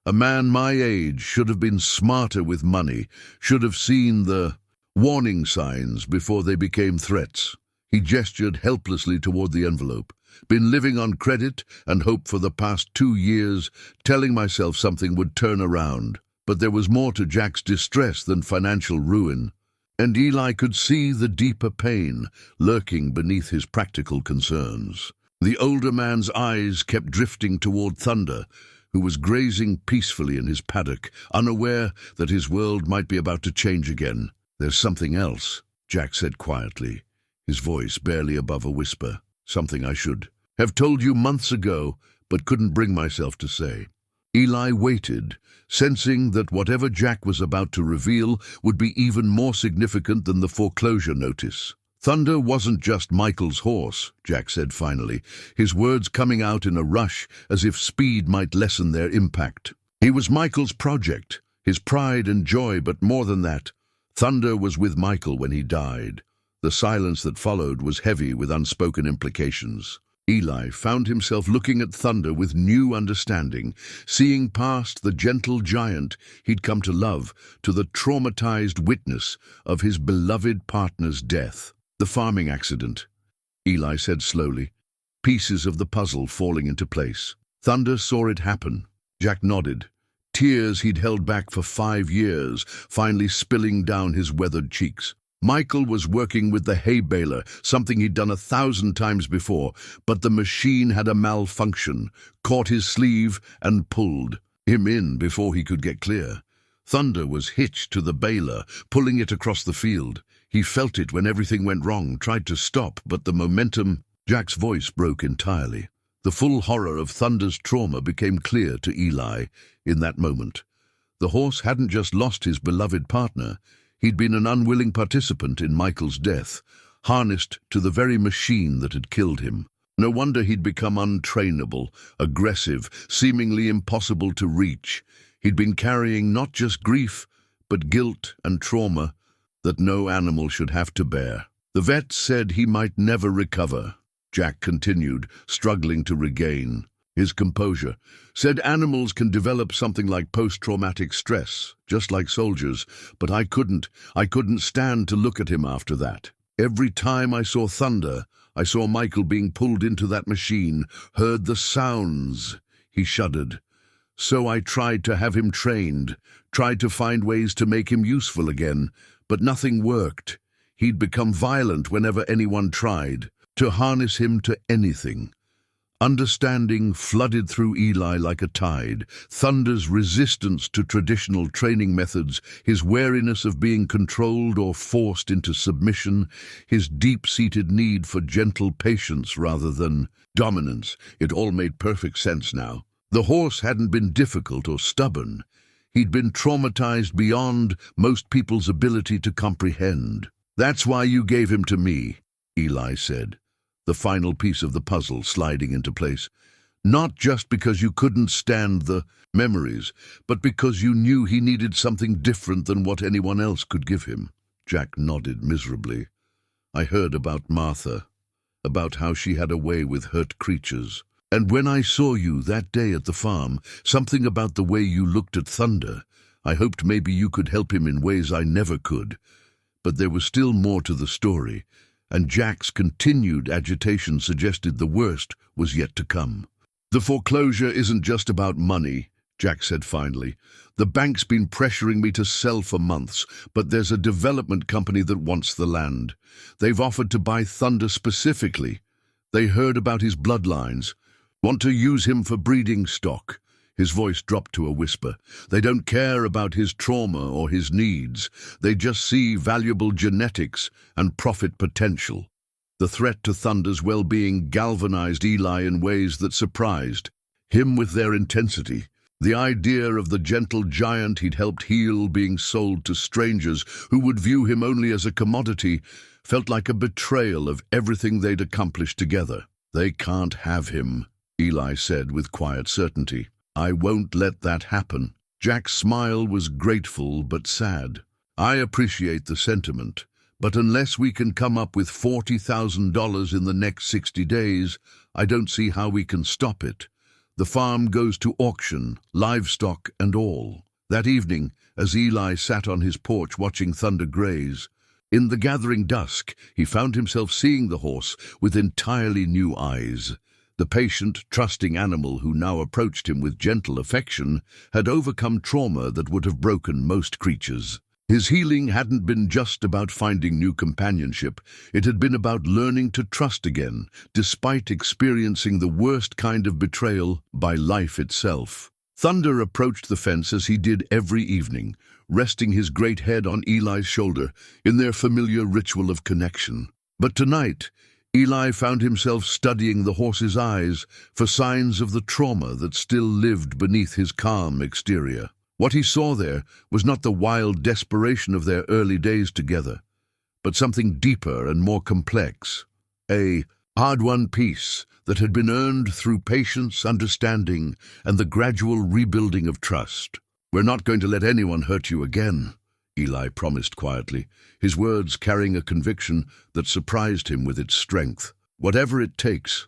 A man my age should have been smarter with money, should have seen the warning signs before they became threats." He gestured helplessly toward the envelope. "Been living on credit and hope for the past 2 years, telling myself something would turn around. But there was more to Jack's distress than financial ruin. And Eli could see the deeper pain lurking beneath his practical concerns. The older man's eyes kept drifting toward Thunder, who was grazing peacefully in his paddock, unaware that his world might be about to change again. "There's something else," Jack said quietly, his voice barely above a whisper. Something I should have told you months ago, but couldn't bring myself to say. Eli waited, sensing that whatever Jack was about to reveal would be even more significant than the foreclosure notice. Thunder wasn't just Michael's horse, Jack said finally, his words coming out in a rush as if speed might lessen their impact. He was Michael's project, his pride and joy, but more than that, Thunder was with Michael when he died. The silence that followed was heavy with unspoken implications. Eli found himself looking at Thunder with new understanding, seeing past the gentle giant he'd come to love to the traumatized witness of his beloved partner's death. The farming accident, Eli said slowly, pieces of the puzzle falling into place. Thunder saw it happen. Jack nodded, tears he'd held back for 5 years finally spilling down his weathered cheeks. Michael was working with the hay baler, something he'd done 1,000 times before, but the machine had a malfunction, caught his sleeve and pulled him in before he could get clear. Thunder was hitched to the baler, pulling it across the field. He felt it when everything went wrong, tried to stop, but the momentum... Jack's voice broke entirely. The full horror of Thunder's trauma became clear to Eli in that moment. The horse hadn't just lost his beloved partner, he'd been an unwilling participant in Michael's death, harnessed to the very machine that had killed him. No wonder he'd become untrainable, aggressive, seemingly impossible to reach. He'd been carrying not just grief, but guilt and trauma that no animal should have to bear. The vet said he might never recover. Jack continued, struggling to regain his composure. Said animals can develop something like post-traumatic stress, just like soldiers, but I couldn't stand to look at him after that. Every time I saw Thunder, I saw Michael being pulled into that machine, heard the sounds. He shuddered. So I tried to have him trained, tried to find ways to make him useful again, but nothing worked. He'd become violent whenever anyone tried to harness him to anything. Understanding flooded through Eli like a tide. Thunder's resistance to traditional training methods, his wariness of being controlled or forced into submission, his deep-seated need for gentle patience rather than dominance. It all made perfect sense now. The horse hadn't been difficult or stubborn. He'd been traumatized beyond most people's ability to comprehend. "That's why you gave him to me," Eli said, the final piece of the puzzle sliding into place. "Not just because you couldn't stand the memories, but because you knew he needed something different than what anyone else could give him." Jack nodded miserably. "I heard about Martha, about how she had a way with hurt creatures. And when I saw you that day at the farm, something about the way you looked at Thunder, I hoped maybe you could help him in ways I never could. But there was still more to the story, and Jack's continued agitation suggested the worst was yet to come. "The foreclosure isn't just about money," Jack said finally. "The bank's been pressuring me to sell for months, but there's a development company that wants the land. They've offered to buy Thunder specifically. They heard about his bloodlines, want to use him for breeding stock." His voice dropped to a whisper. "They don't care about his trauma or his needs. They just see valuable genetics and profit potential." The threat to Thunder's well-being galvanized Eli in ways that surprised him with their intensity. The idea of the gentle giant he'd helped heal being sold to strangers who would view him only as a commodity felt like a betrayal of everything they'd accomplished together. "They can't have him," Eli said with quiet certainty. "I won't let that happen." Jack's smile was grateful but sad. "I appreciate the sentiment, but unless we can come up with $40,000 in the next 60 days, I don't see how we can stop it. The farm goes to auction, livestock and all." That evening, as Eli sat on his porch watching Thunder graze, in the gathering dusk, he found himself seeing the horse with entirely new eyes. The patient, trusting animal who now approached him with gentle affection had overcome trauma that would have broken most creatures. His healing hadn't been just about finding new companionship. It had been about learning to trust again, despite experiencing the worst kind of betrayal by life itself. Thunder approached the fence as he did every evening, resting his great head on Eli's shoulder in their familiar ritual of connection. But tonight, Eli found himself studying the horse's eyes for signs of the trauma that still lived beneath his calm exterior. What he saw there was not the wild desperation of their early days together, but something deeper and more complex. A hard-won peace that had been earned through patience, understanding, and the gradual rebuilding of trust. "We're not going to let anyone hurt you again," Eli promised quietly, his words carrying a conviction that surprised him with its strength. "Whatever it takes,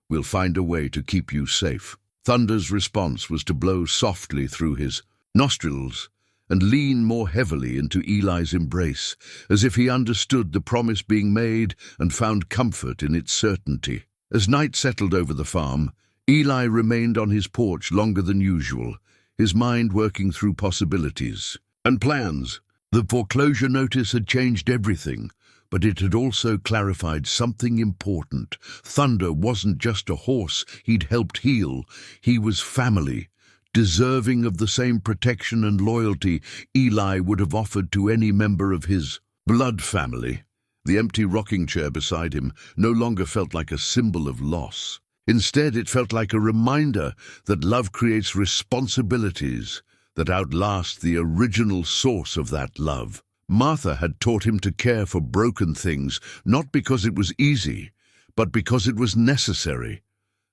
we'll find a way to keep you safe." Thunder's response was to blow softly through his nostrils and lean more heavily into Eli's embrace, as if he understood the promise being made and found comfort in its certainty. As night settled over the farm, Eli remained on his porch longer than usual, his mind working through possibilities and plans. The foreclosure notice had changed everything, but it had also clarified something important. Thunder wasn't just a horse he'd helped heal, he was family, deserving of the same protection and loyalty Eli would have offered to any member of his blood family. The empty rocking chair beside him no longer felt like a symbol of loss. Instead, it felt like a reminder that love creates responsibilities that outlast the original source of that love. Martha had taught him to care for broken things, not because it was easy, but because it was necessary.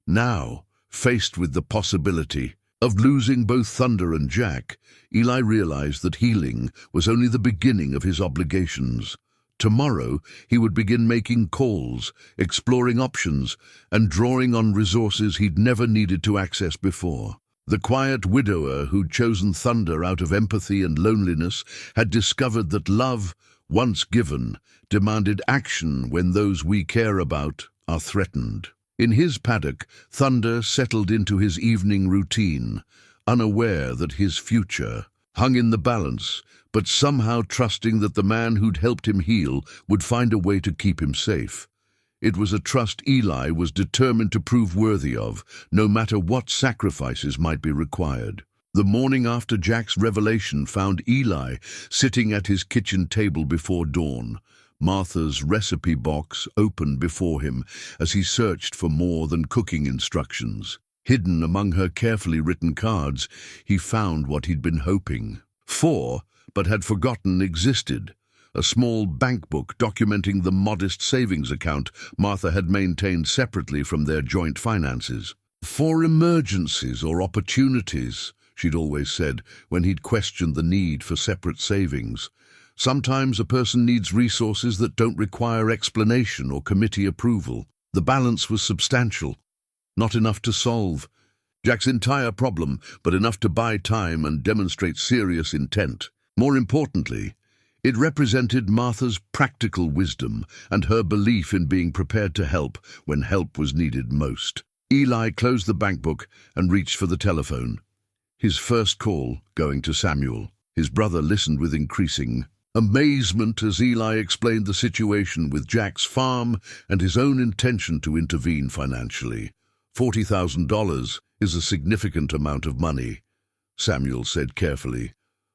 Now, faced with the possibility of losing both Thunder and Jack, Eli realized that healing was only the beginning of his obligations. Tomorrow, he would begin making calls, exploring options, and drawing on resources he'd never needed to access before. The quiet widower who'd chosen Thunder out of empathy and loneliness had discovered that love, once given, demanded action when those we care about are threatened. In his paddock, Thunder settled into his evening routine, unaware that his future hung in the balance, but somehow trusting that the man who'd helped him heal would find a way to keep him safe. It was a trust Eli was determined to prove worthy of, no matter what sacrifices might be required. The morning after Jack's revelation found Eli sitting at his kitchen table before dawn, Martha's recipe box open before him as he searched for more than cooking instructions. Hidden among her carefully written cards, he found what he'd been hoping for, but had forgotten existed: a small bank book documenting the modest savings account Martha had maintained separately from their joint finances. "For emergencies or opportunities," she'd always said when he'd questioned the need for separate savings. "Sometimes a person needs resources that don't require explanation or committee approval." The balance was substantial, not enough to solve Jack's entire problem, but enough to buy time and demonstrate serious intent. More importantly, it represented Martha's practical wisdom and her belief in being prepared to help when help was needed most. Eli closed the bank book and reached for the telephone. His first call going to Samuel. His brother listened with increasing amazement as Eli explained the situation with Jack's farm and his own intention to intervene financially. $40,000 is a significant amount of money, Samuel said carefully.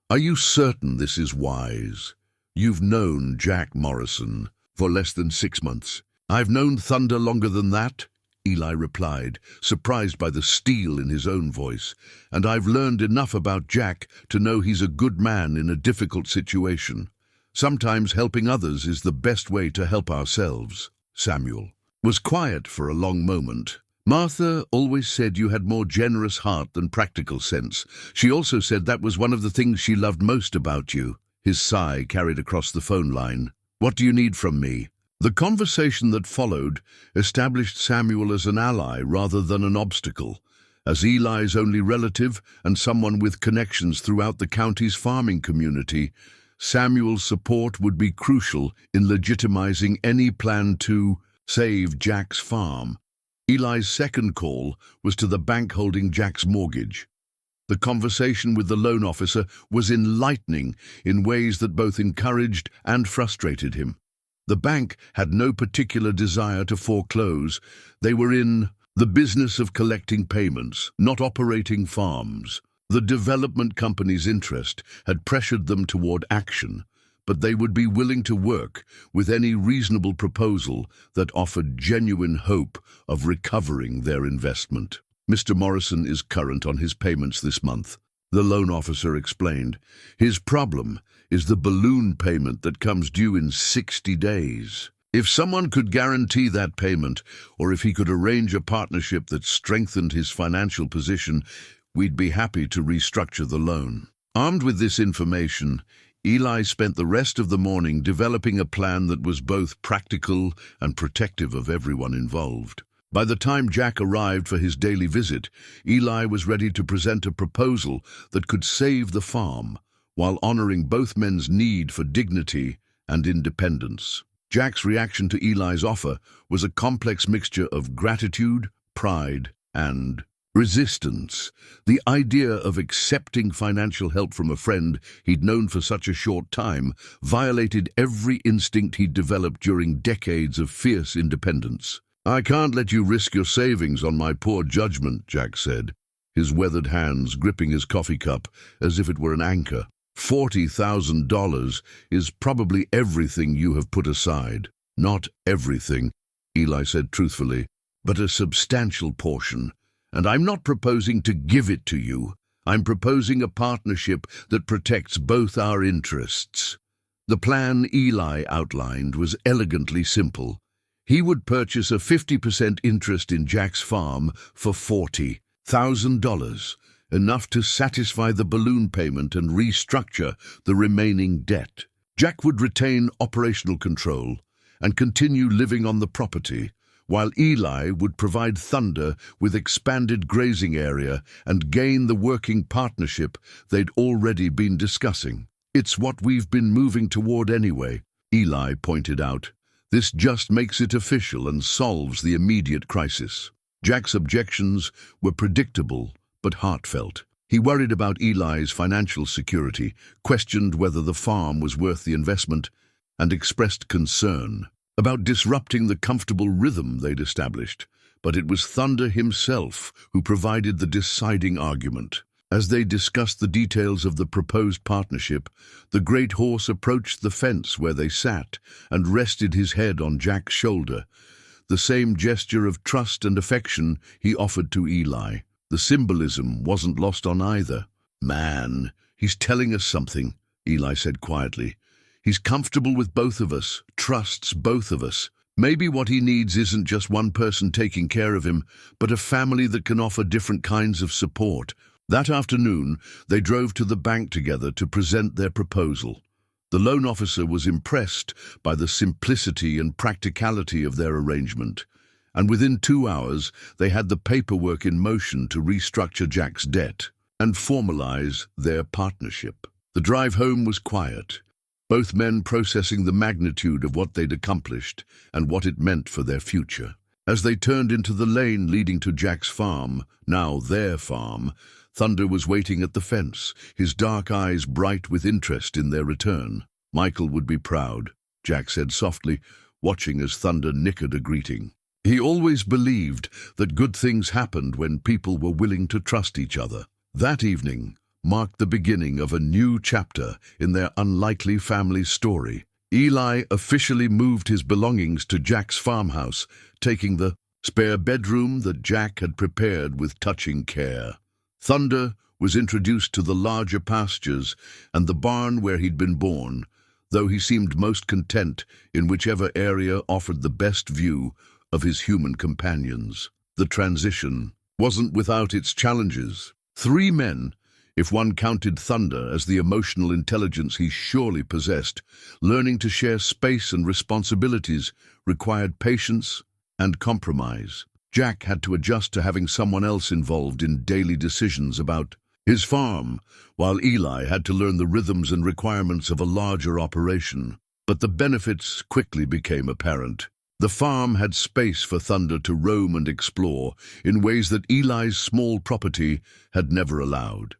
"Are you certain this is wise? You've known Jack Morrison for less than 6 months. "I've known Thunder longer than that," Eli replied, surprised by the steel in his own voice, "and I've learned enough about Jack to know he's a good man in a difficult situation. Sometimes helping others is the best way to help ourselves." Samuel was quiet for a long moment. "Martha always said you had more generous heart than practical sense. She also said that was one of the things she loved most about you." His sigh carried across the phone line. "What do you need from me?" The conversation that followed established Samuel as an ally rather than an obstacle. As Eli's only relative and someone with connections throughout the county's farming community, Samuel's support would be crucial in legitimizing any plan to save Jack's farm. Eli's second call was to the bank holding Jack's mortgage. The conversation with the loan officer was enlightening in ways that both encouraged and frustrated him. The bank had no particular desire to foreclose. They were in the business of collecting payments, not operating farms. The development company's interest had pressured them toward action, but they would be willing to work with any reasonable proposal that offered genuine hope of recovering their investment. Mr. Morrison is current on his payments this month, the loan officer explained. His problem is the balloon payment that comes due in 60 days. If someone could guarantee that payment, or if he could arrange a partnership that strengthened his financial position, we'd be happy to restructure the loan. Armed with this information, Eli spent the rest of the morning developing a plan that was both practical and protective of everyone involved. By the time Jack arrived for his daily visit, Eli was ready to present a proposal that could save the farm while honoring both men's need for dignity and independence. Jack's reaction to Eli's offer was a complex mixture of gratitude, pride, and resistance. The idea of accepting financial help from a friend he'd known for such a short time violated every instinct he'd developed during decades of fierce independence. "I can't let you risk your savings on my poor judgment," Jack said, his weathered hands gripping his coffee cup as if it were an anchor. $40,000 is probably everything you have put aside. "Not everything," Eli said truthfully, "but a substantial portion. And I'm not proposing to give it to you. I'm proposing a partnership that protects both our interests." The plan Eli outlined was elegantly simple. He would purchase a 50% interest in Jack's farm for $40,000, enough to satisfy the balloon payment and restructure the remaining debt. Jack would retain operational control and continue living on the property, while Eli would provide Thunder with expanded grazing area and gain the working partnership they'd already been discussing. "It's what we've been moving toward anyway," Eli pointed out. "This just makes it official and solves the immediate crisis." Jack's objections were predictable but heartfelt. He worried about Eli's financial security, questioned whether the farm was worth the investment, and expressed concern about disrupting the comfortable rhythm they'd established. But it was Thunder himself who provided the deciding argument. As they discussed the details of the proposed partnership, the great horse approached the fence where they sat and rested his head on Jack's shoulder, the same gesture of trust and affection he offered to Eli. The symbolism wasn't lost on either. "Man, he's telling us something," Eli said quietly. "He's comfortable with both of us, trusts both of us. Maybe what he needs isn't just one person taking care of him, but a family that can offer different kinds of support." That afternoon, they drove to the bank together to present their proposal. The loan officer was impressed by the simplicity and practicality of their arrangement, and within 2 hours, they had the paperwork in motion to restructure Jack's debt and formalize their partnership. The drive home was quiet, both men processing the magnitude of what they'd accomplished and what it meant for their future. As they turned into the lane leading to Jack's farm, now their farm, Thunder was waiting at the fence, his dark eyes bright with interest in their return. "Michael would be proud," Jack said softly, watching as Thunder nickered a greeting. He always believed that good things happened when people were willing to trust each other. That evening marked the beginning of a new chapter in their unlikely family story. Eli officially moved his belongings to Jack's farmhouse, taking the spare bedroom that Jack had prepared with touching care. Thunder was introduced to the larger pastures and the barn where he'd been born, though he seemed most content in whichever area offered the best view of his human companions. The transition wasn't without its challenges. 3 men, if one counted Thunder as the emotional intelligence he surely possessed, learning to share space and responsibilities required patience and compromise. Jack had to adjust to having someone else involved in daily decisions about his farm, while Eli had to learn the rhythms and requirements of a larger operation. But the benefits quickly became apparent. The farm had space for Thunder to roam and explore in ways that Eli's small property had never allowed.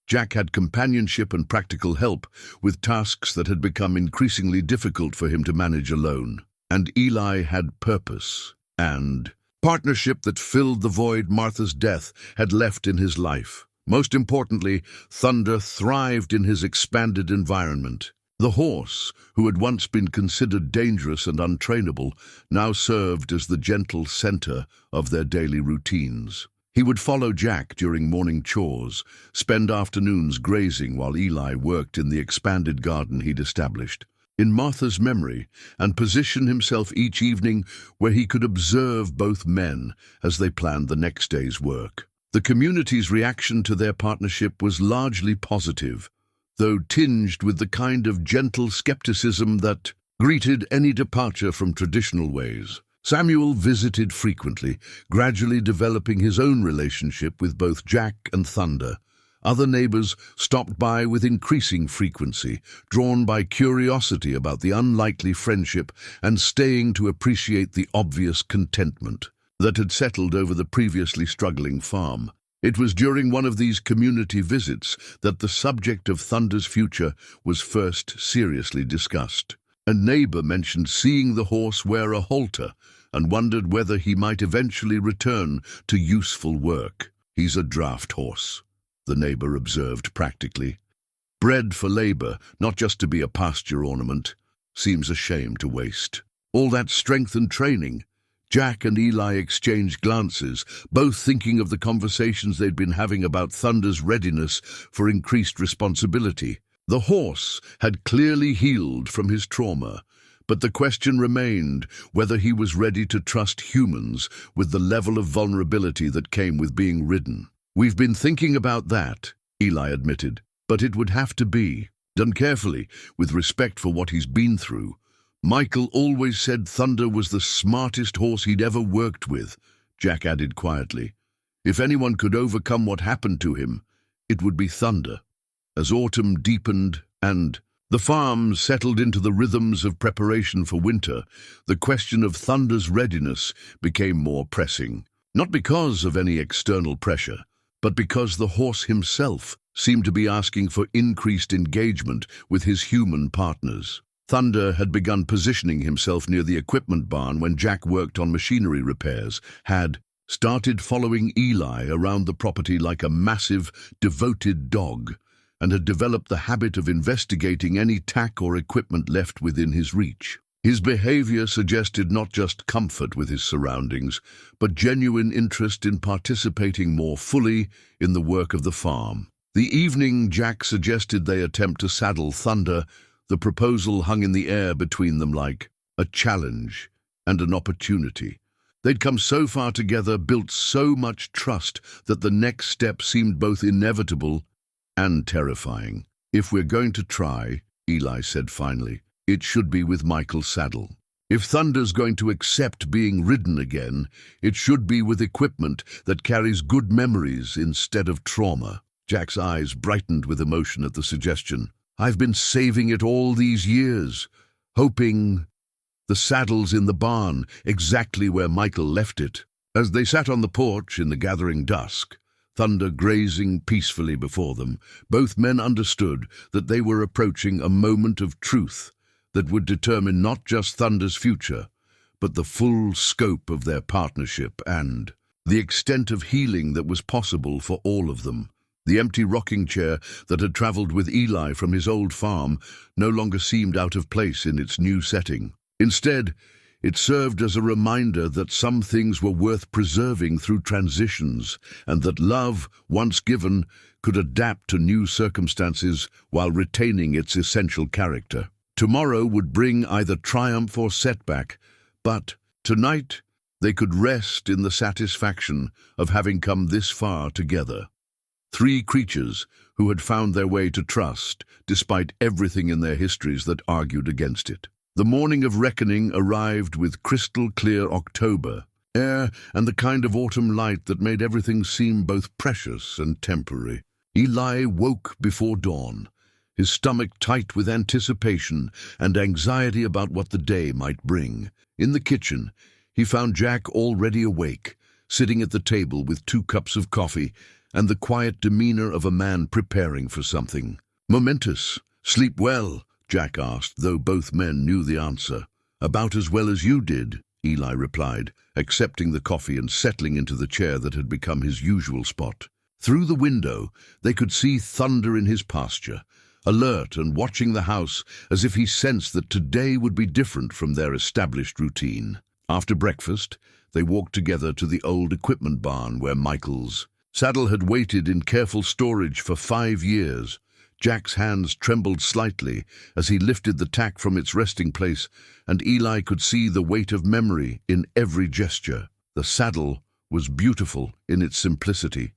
Jack had companionship and practical help with tasks that had become increasingly difficult for him to manage alone. And Eli had purpose and partnership that filled the void Martha's death had left in his life. Most importantly, Thunder thrived in his expanded environment. The horse, who had once been considered dangerous and untrainable, now served as the gentle center of their daily routines. He would follow Jack during morning chores, spend afternoons grazing while Eli worked in the expanded garden he'd established in Martha's memory, and position himself each evening where he could observe both men as they planned the next day's work. The community's reaction to their partnership was largely positive, though tinged with the kind of gentle skepticism that greeted any departure from traditional ways. Samuel visited frequently, gradually developing his own relationship with both Jack and Thunder. Other neighbors stopped by with increasing frequency, drawn by curiosity about the unlikely friendship and staying to appreciate the obvious contentment that had settled over the previously struggling farm. It was during one of these community visits that the subject of Thunder's future was first seriously discussed. A neighbor mentioned seeing the horse wear a halter and wondered whether he might eventually return to useful work. "He's a draft horse," the neighbor observed practically. "Bred for labor, not just to be a pasture ornament. Seems a shame to waste. All that strength and training." Jack and Eli exchanged glances, both thinking of the conversations they'd been having about Thunder's readiness for increased responsibility. The horse had clearly healed from his trauma, but the question remained whether he was ready to trust humans with the level of vulnerability that came with being ridden. "We've been thinking about that," Eli admitted, "but it would have to be done carefully, with respect for what he's been through. Michael always said Thunder was the smartest horse he'd ever worked with," Jack added quietly. "If anyone could overcome what happened to him, it would be Thunder." As autumn deepened and the farm settled into the rhythms of preparation for winter, the question of Thunder's readiness became more pressing. Not because of any external pressure, but because the horse himself seemed to be asking for increased engagement with his human partners. Thunder had begun positioning himself near the equipment barn when Jack worked on machinery repairs, had started following Eli around the property like a massive, devoted dog, and had developed the habit of investigating any tack or equipment left within his reach. His behavior suggested not just comfort with his surroundings, but genuine interest in participating more fully in the work of the farm. The evening Jack suggested they attempt to saddle Thunder, the proposal hung in the air between them like a challenge and an opportunity. They'd come so far together, built so much trust, that the next step seemed both inevitable and terrifying. "If we're going to try," Eli said finally, "it should be with Michael's saddle. If Thunder's going to accept being ridden again, it should be with equipment that carries good memories instead of trauma." Jack's eyes brightened with emotion at the suggestion. "I've been saving it all these years, hoping." The saddle's in the barn, exactly where Michael left it. As they sat on the porch in the gathering dusk, Thunder grazing peacefully before them, both men understood that they were approaching a moment of truth that would determine not just Thunder's future, but the full scope of their partnership and the extent of healing that was possible for all of them. The empty rocking chair that had traveled with Eli from his old farm no longer seemed out of place in its new setting. Instead, it served as a reminder that some things were worth preserving through transitions, and that love, once given, could adapt to new circumstances while retaining its essential character. Tomorrow would bring either triumph or setback, but tonight they could rest in the satisfaction of having come this far together. Three creatures who had found their way to trust, despite everything in their histories that argued against it. The morning of reckoning arrived with crystal-clear October air and the kind of autumn light that made everything seem both precious and temporary. Eli woke before dawn, his stomach tight with anticipation and anxiety about what the day might bring. In the kitchen, he found Jack already awake, sitting at the table with 2 cups of coffee and the quiet demeanor of a man preparing for something momentous. "Sleep well?" Jack asked, though both men knew the answer. "About as well as you did," Eli replied, accepting the coffee and settling into the chair that had become his usual spot. Through the window, they could see Thunder in his pasture, alert and watching the house as if he sensed that today would be different from their established routine. After breakfast, they walked together to the old equipment barn where Michael's saddle had waited in careful storage for 5 years. Jack's hands trembled slightly as he lifted the tack from its resting place, and Eli could see the weight of memory in every gesture. The saddle was beautiful in its simplicity,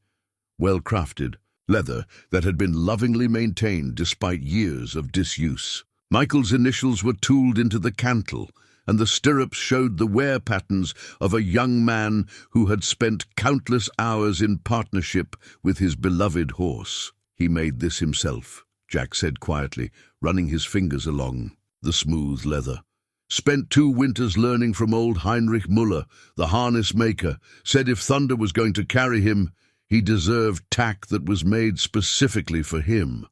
well-crafted, leather that had been lovingly maintained despite years of disuse. Michael's initials were tooled into the cantle, and the stirrups showed the wear patterns of a young man who had spent countless hours in partnership with his beloved horse. "He made this himself," Jack said quietly, running his fingers along the smooth leather. "Spent 2 winters learning from old Heinrich Müller, the harness maker. Said if Thunder was going to carry him, he deserved tack that was made specifically for him."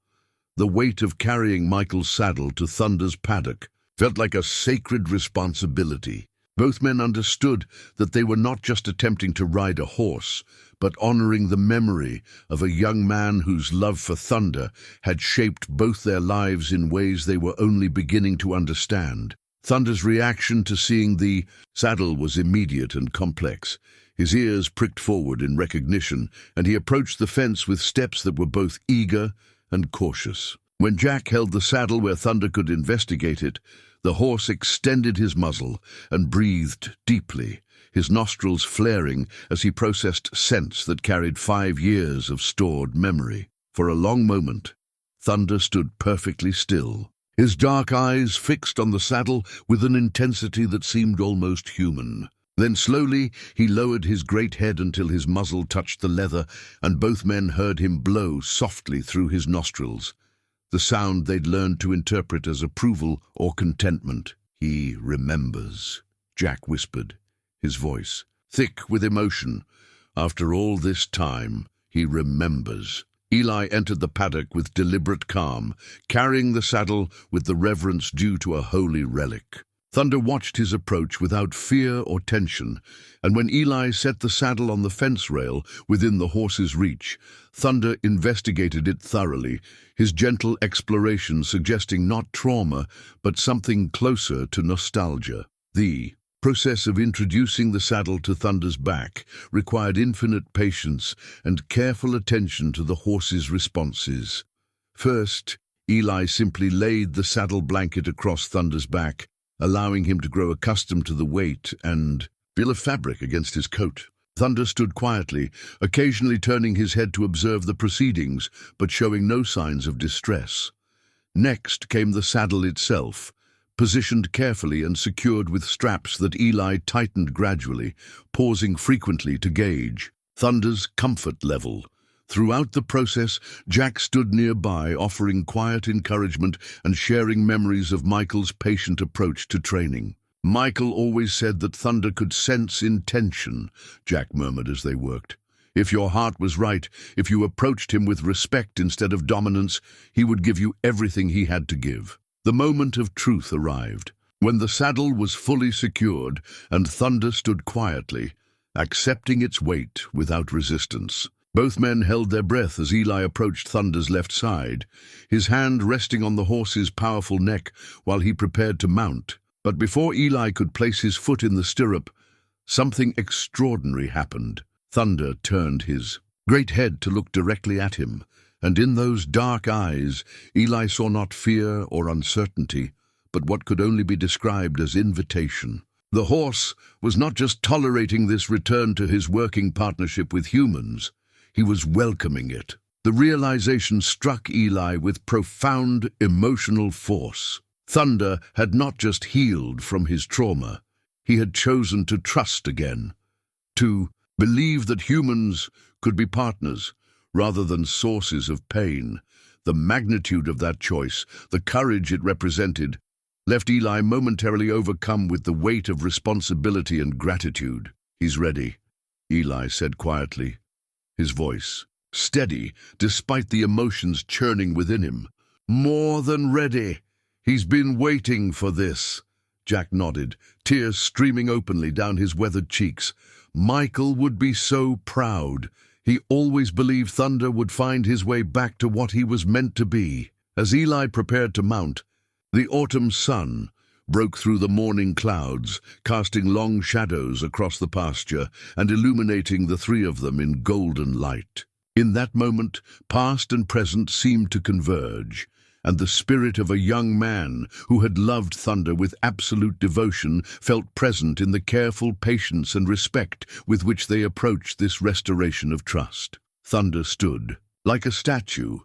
The weight of carrying Michael's saddle to Thunder's paddock felt like a sacred responsibility. Both men understood that they were not just attempting to ride a horse, but honoring the memory of a young man whose love for Thunder had shaped both their lives in ways they were only beginning to understand. Thunder's reaction to seeing the saddle was immediate and complex. His ears pricked forward in recognition, and he approached the fence with steps that were both eager and cautious. When Jack held the saddle where Thunder could investigate it, the horse extended his muzzle and breathed deeply, his nostrils flaring as he processed scents that carried 5 years of stored memory. For a long moment, Thunder stood perfectly still, his dark eyes fixed on the saddle with an intensity that seemed almost human. Then slowly he lowered his great head until his muzzle touched the leather, and both men heard him blow softly through his nostrils, the sound they'd learned to interpret as approval or contentment. "He remembers," Jack whispered, his voice thick with emotion. "After all this time, he remembers." Eli entered the paddock with deliberate calm, carrying the saddle with the reverence due to a holy relic. Thunder watched his approach without fear or tension, and when Eli set the saddle on the fence rail within the horse's reach, Thunder investigated it thoroughly, his gentle exploration suggesting not trauma, but something closer to nostalgia. The process of introducing the saddle to Thunder's back required infinite patience and careful attention to the horse's responses. First, Eli simply laid the saddle blanket across Thunder's back, allowing him to grow accustomed to the weight and feel of fabric against his coat. Thunder stood quietly, occasionally turning his head to observe the proceedings, but showing no signs of distress. Next came the saddle itself, positioned carefully and secured with straps that Eli tightened gradually, pausing frequently to gauge Thunder's comfort level. Throughout the process, Jack stood nearby, offering quiet encouragement and sharing memories of Michael's patient approach to training. "Michael always said that Thunder could sense intention," Jack murmured as they worked. "If your heart was right, if you approached him with respect instead of dominance, he would give you everything he had to give." The moment of truth arrived, when the saddle was fully secured and Thunder stood quietly, accepting its weight without resistance. Both men held their breath as Eli approached Thunder's left side, his hand resting on the horse's powerful neck while he prepared to mount. But before Eli could place his foot in the stirrup, something extraordinary happened. Thunder turned his great head to look directly at him, and in those dark eyes, Eli saw not fear or uncertainty, but what could only be described as invitation. The horse was not just tolerating this return to his working partnership with humans, he was welcoming it. The realization struck Eli with profound emotional force. Thunder had not just healed from his trauma, he had chosen to trust again, to believe that humans could be partners rather than sources of pain. The magnitude of that choice, the courage it represented, left Eli momentarily overcome with the weight of responsibility and gratitude. "He's ready," Eli said quietly, his voice steady despite the emotions churning within him. "More than ready. He's been waiting for this." Jack nodded, tears streaming openly down his weathered cheeks. Michael would be so proud. He always believed Thunder would find his way back to what he was meant to be. As Eli prepared to mount, the autumn sun broke through the morning clouds, casting long shadows across the pasture and illuminating the three of them in golden light. In that moment, past and present seemed to converge, and the spirit of a young man who had loved Thunder with absolute devotion felt present in the careful patience and respect with which they approached this restoration of trust. Thunder stood, like a statue,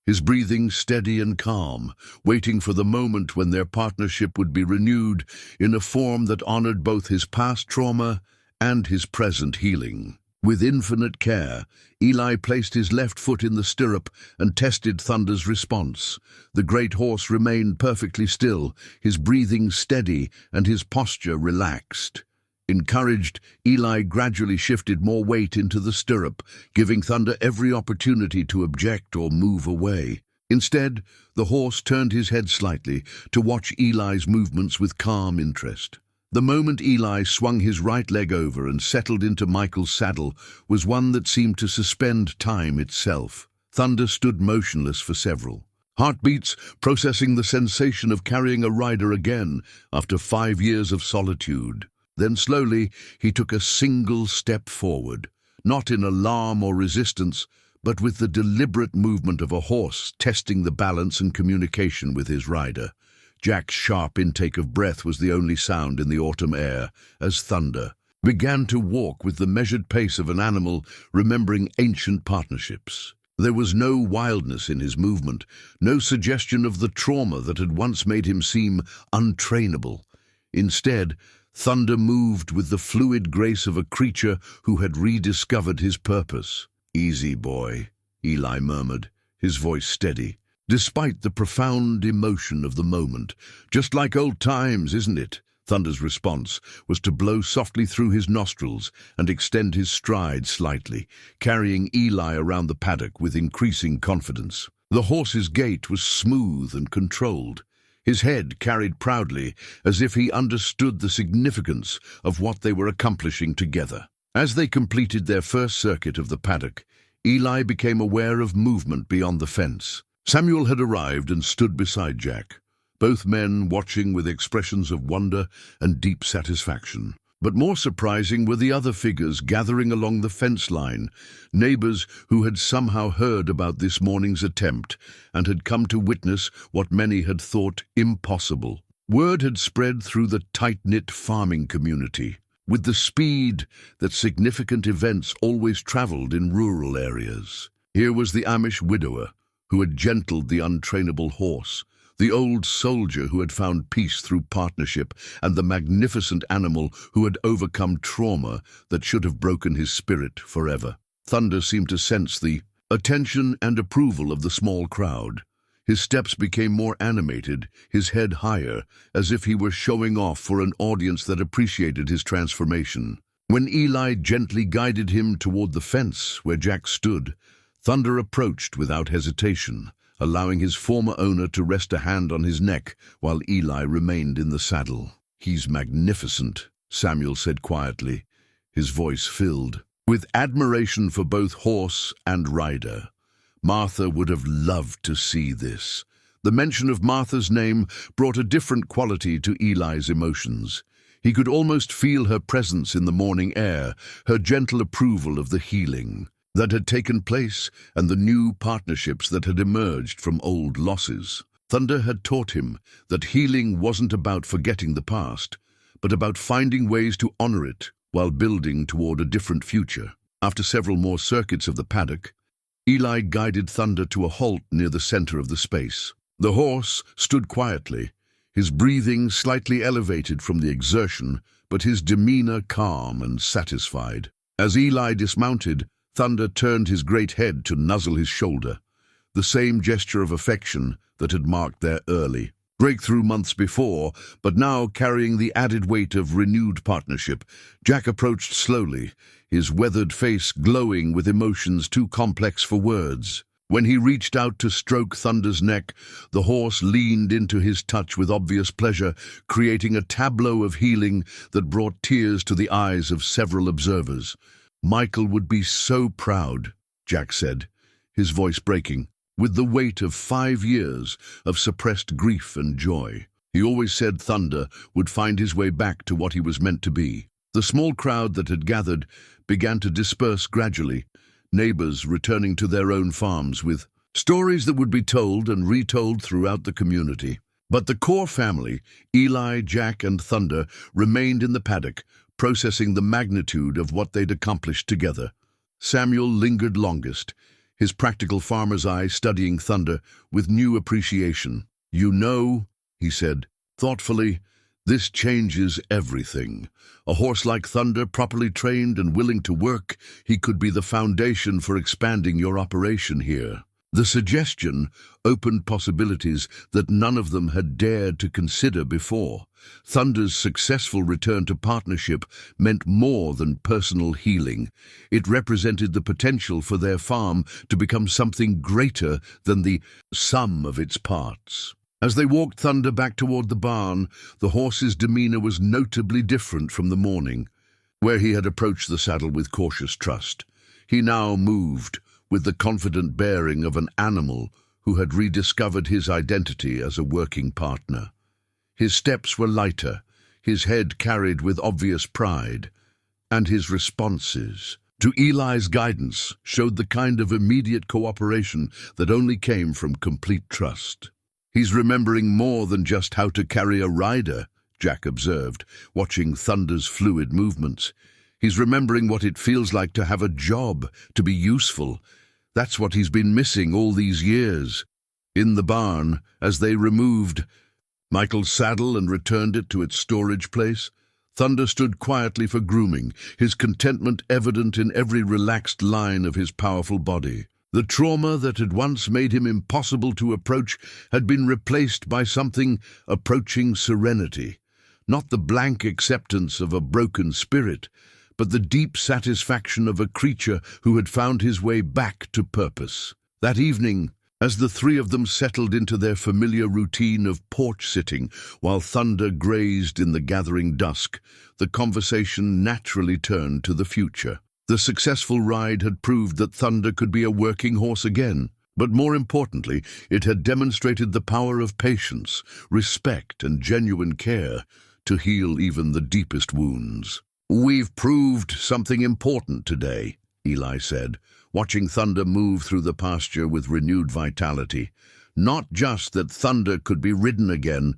his breathing steady and calm, waiting for the moment when their partnership would be renewed in a form that honored both his past trauma and his present healing. With infinite care, Eli placed his left foot in the stirrup and tested Thunder's response. The great horse remained perfectly still, his breathing steady and his posture relaxed. Encouraged, Eli gradually shifted more weight into the stirrup, giving Thunder every opportunity to object or move away. Instead, the horse turned his head slightly to watch Eli's movements with calm interest. The moment Eli swung his right leg over and settled into Michael's saddle was one that seemed to suspend time itself. Thunder stood motionless for several heartbeats, processing the sensation of carrying a rider again after 5 years of solitude. Then slowly he took a single step forward, not in alarm or resistance, but with the deliberate movement of a horse testing the balance and communication with his rider. Jack's sharp intake of breath was the only sound in the autumn air as Thunder began to walk with the measured pace of an animal remembering ancient partnerships. There was no wildness in his movement, no suggestion of the trauma that had once made him seem untrainable. Instead, Thunder moved with the fluid grace of a creature who had rediscovered his purpose. "Easy, boy," Eli murmured, his voice steady, despite the profound emotion of the moment. "Just like old times, isn't it?" Thunder's response was to blow softly through his nostrils and extend his stride slightly, carrying Eli around the paddock with increasing confidence. The horse's gait was smooth and controlled, his head carried proudly as if he understood the significance of what they were accomplishing together. As they completed their first circuit of the paddock, Eli became aware of movement beyond the fence. Samuel had arrived and stood beside Jack, both men watching with expressions of wonder and deep satisfaction. But more surprising were the other figures gathering along the fence line, neighbors who had somehow heard about this morning's attempt and had come to witness what many had thought impossible. Word had spread through the tight-knit farming community, with the speed that significant events always traveled in rural areas. Here was the Amish widower who had gentled the untrainable horse, the old soldier who had found peace through partnership, and the magnificent animal who had overcome trauma that should have broken his spirit forever. Thunder seemed to sense the attention and approval of the small crowd. His steps became more animated, his head higher, as if he were showing off for an audience that appreciated his transformation. When Eli gently guided him toward the fence where Jack stood, Thunder approached without hesitation, allowing his former owner to rest a hand on his neck while Eli remained in the saddle. "He's magnificent," Samuel said quietly, his voice filled with admiration for both horse and rider. Martha would have loved to see this. The mention of Martha's name brought a different quality to Eli's emotions. He could almost feel her presence in the morning air, her gentle approval of the healing that had taken place and the new partnerships that had emerged from old losses. Thunder had taught him that healing wasn't about forgetting the past, but about finding ways to honor it while building toward a different future. After several more circuits of the paddock, Eli guided Thunder to a halt near the center of the space. The horse stood quietly, his breathing slightly elevated from the exertion, but his demeanor calm and satisfied. As Eli dismounted, Thunder turned his great head to nuzzle his shoulder, the same gesture of affection that had marked their early breakthrough months before, but now carrying the added weight of renewed partnership. Jack approached slowly, his weathered face glowing with emotions too complex for words. When he reached out to stroke Thunder's neck, the horse leaned into his touch with obvious pleasure, creating a tableau of healing that brought tears to the eyes of several observers. "Michael would be so proud," Jack said, his voice breaking. with the weight of 5 years of suppressed grief and joy. He always said Thunder would find his way back to what he was meant to be. The small crowd that had gathered began to disperse gradually, neighbors returning to their own farms with stories that would be told and retold throughout the community. But the core family, Eli, Jack, and Thunder, remained in the paddock, processing the magnitude of what they'd accomplished together. Samuel lingered longest, his practical farmer's eye studying Thunder with new appreciation. "You know," he said, thoughtfully, "this changes everything. A horse like Thunder, properly trained and willing to work, he could be the foundation for expanding your operation here." The suggestion opened possibilities that none of them had dared to consider before. Thunder's successful return to partnership meant more than personal healing. It represented the potential for their farm to become something greater than the sum of its parts. As they walked Thunder back toward the barn, the horse's demeanor was notably different from the morning, where he had approached the saddle with cautious trust. He now moved with the confident bearing of an animal who had rediscovered his identity as a working partner. His steps were lighter, his head carried with obvious pride, and his responses to Eli's guidance showed the kind of immediate cooperation that only came from complete trust. "He's remembering more than just how to carry a rider," Jack observed, watching Thunder's fluid movements. "He's remembering what it feels like to have a job, to be useful. That's what he's been missing all these years." In the barn, as they removed Michael's saddle and returned it to its storage place, Thunder stood quietly for grooming, his contentment evident in every relaxed line of his powerful body. The trauma that had once made him impossible to approach had been replaced by something approaching serenity. Not the blank acceptance of a broken spirit, but the deep satisfaction of a creature who had found his way back to purpose. That evening, as the three of them settled into their familiar routine of porch sitting while Thunder grazed in the gathering dusk, the conversation naturally turned to the future. The successful ride had proved that Thunder could be a working horse again, but more importantly, it had demonstrated the power of patience, respect, and genuine care to heal even the deepest wounds. "We've proved something important today," Eli said, watching Thunder move through the pasture with renewed vitality. "Not just that Thunder could be ridden again,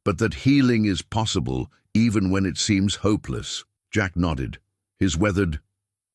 but that healing is possible even when it seems hopeless." Jack nodded, his weathered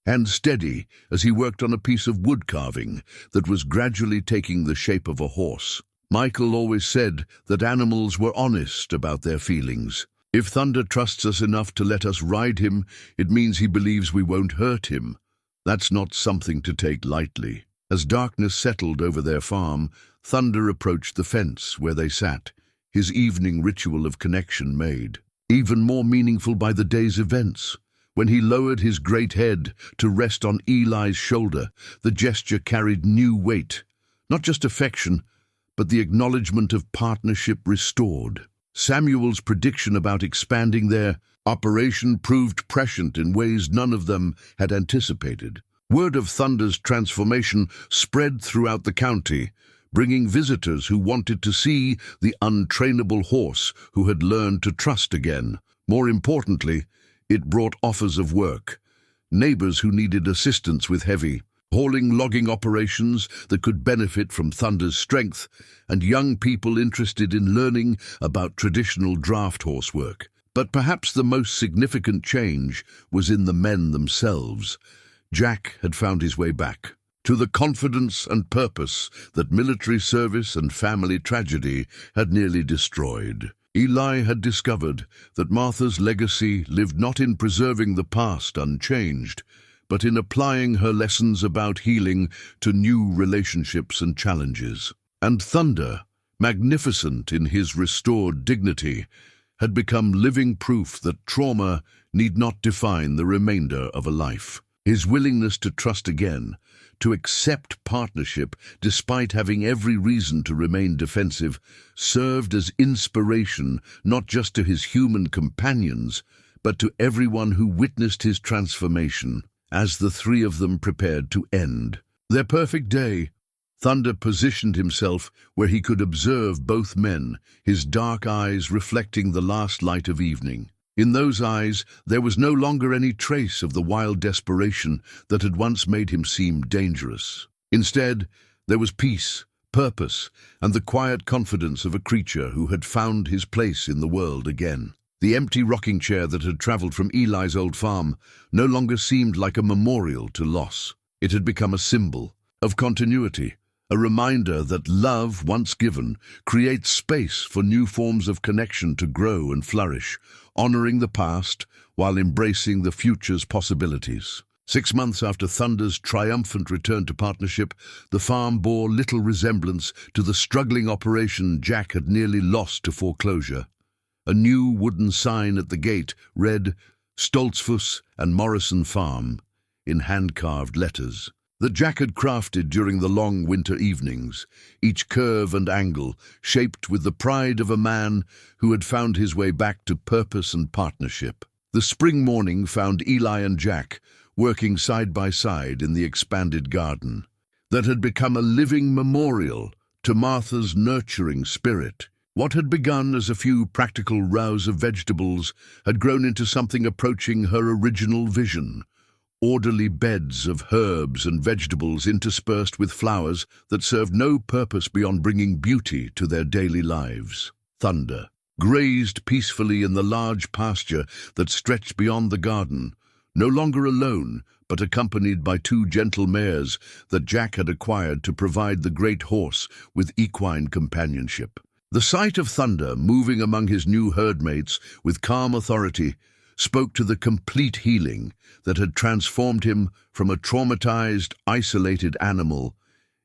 and steady as he worked on a piece of wood carving that was gradually taking the shape of a horse. Michael always said that animals were honest about their feelings. If Thunder trusts us enough to let us ride him, it means he believes we won't hurt him. That's not something to take lightly. As darkness settled over their farm, Thunder approached the fence where they sat, his evening ritual of connection made, even more meaningful by the day's events. When he lowered his great head to rest on Eli's shoulder, the gesture carried new weight, not just affection, but the acknowledgement of partnership restored. Samuel's prediction about expanding their operation proved prescient in ways none of them had anticipated. Word of Thunder's transformation spread throughout the county, bringing visitors who wanted to see the untrainable horse who had learned to trust again. More importantly, it brought offers of work. Neighbors who needed assistance with heavy hauling logging operations that could benefit from Thunder's strength, and young people interested in learning about traditional draft horse work. But perhaps the most significant change was in the men themselves. Jack had found his way back to the confidence and purpose that military service and family tragedy had nearly destroyed. Eli had discovered that Martha's legacy lived not in preserving the past unchanged, but in applying her lessons about healing to new relationships and challenges. And Thunder, magnificent in his restored dignity, had become living proof that trauma need not define the remainder of a life. His willingness to trust again, to accept partnership despite having every reason to remain defensive, served as inspiration not just to his human companions, but to everyone who witnessed his transformation. As the three of them prepared to end their perfect day, Thunder positioned himself where he could observe both men, his dark eyes reflecting the last light of evening. In those eyes, there was no longer any trace of the wild desperation that had once made him seem dangerous. Instead, there was peace, purpose, and the quiet confidence of a creature who had found his place in the world again. The empty rocking chair that had traveled from Eli's old farm no longer seemed like a memorial to loss. It had become a symbol of continuity, a reminder that love, once given, creates space for new forms of connection to grow and flourish, honoring the past while embracing the future's possibilities. 6 months after Thunder's triumphant return to partnership, the farm bore little resemblance to the struggling operation Jack had nearly lost to foreclosure. A new wooden sign at the gate read, "Stoltzfus and Morrison Farm," in hand-carved letters, that Jack had crafted during the long winter evenings, each curve and angle shaped with the pride of a man who had found his way back to purpose and partnership. The spring morning found Eli and Jack working side by side in the expanded garden that had become a living memorial to Martha's nurturing spirit. What had begun as a few practical rows of vegetables had grown into something approaching her original vision. Orderly beds of herbs and vegetables interspersed with flowers that served no purpose beyond bringing beauty to their daily lives. Thunder grazed peacefully in the large pasture that stretched beyond the garden, no longer alone, but accompanied by 2 gentle mares that Jack had acquired to provide the great horse with equine companionship. The sight of Thunder moving among his new herdmates with calm authority spoke to the complete healing that had transformed him from a traumatized, isolated animal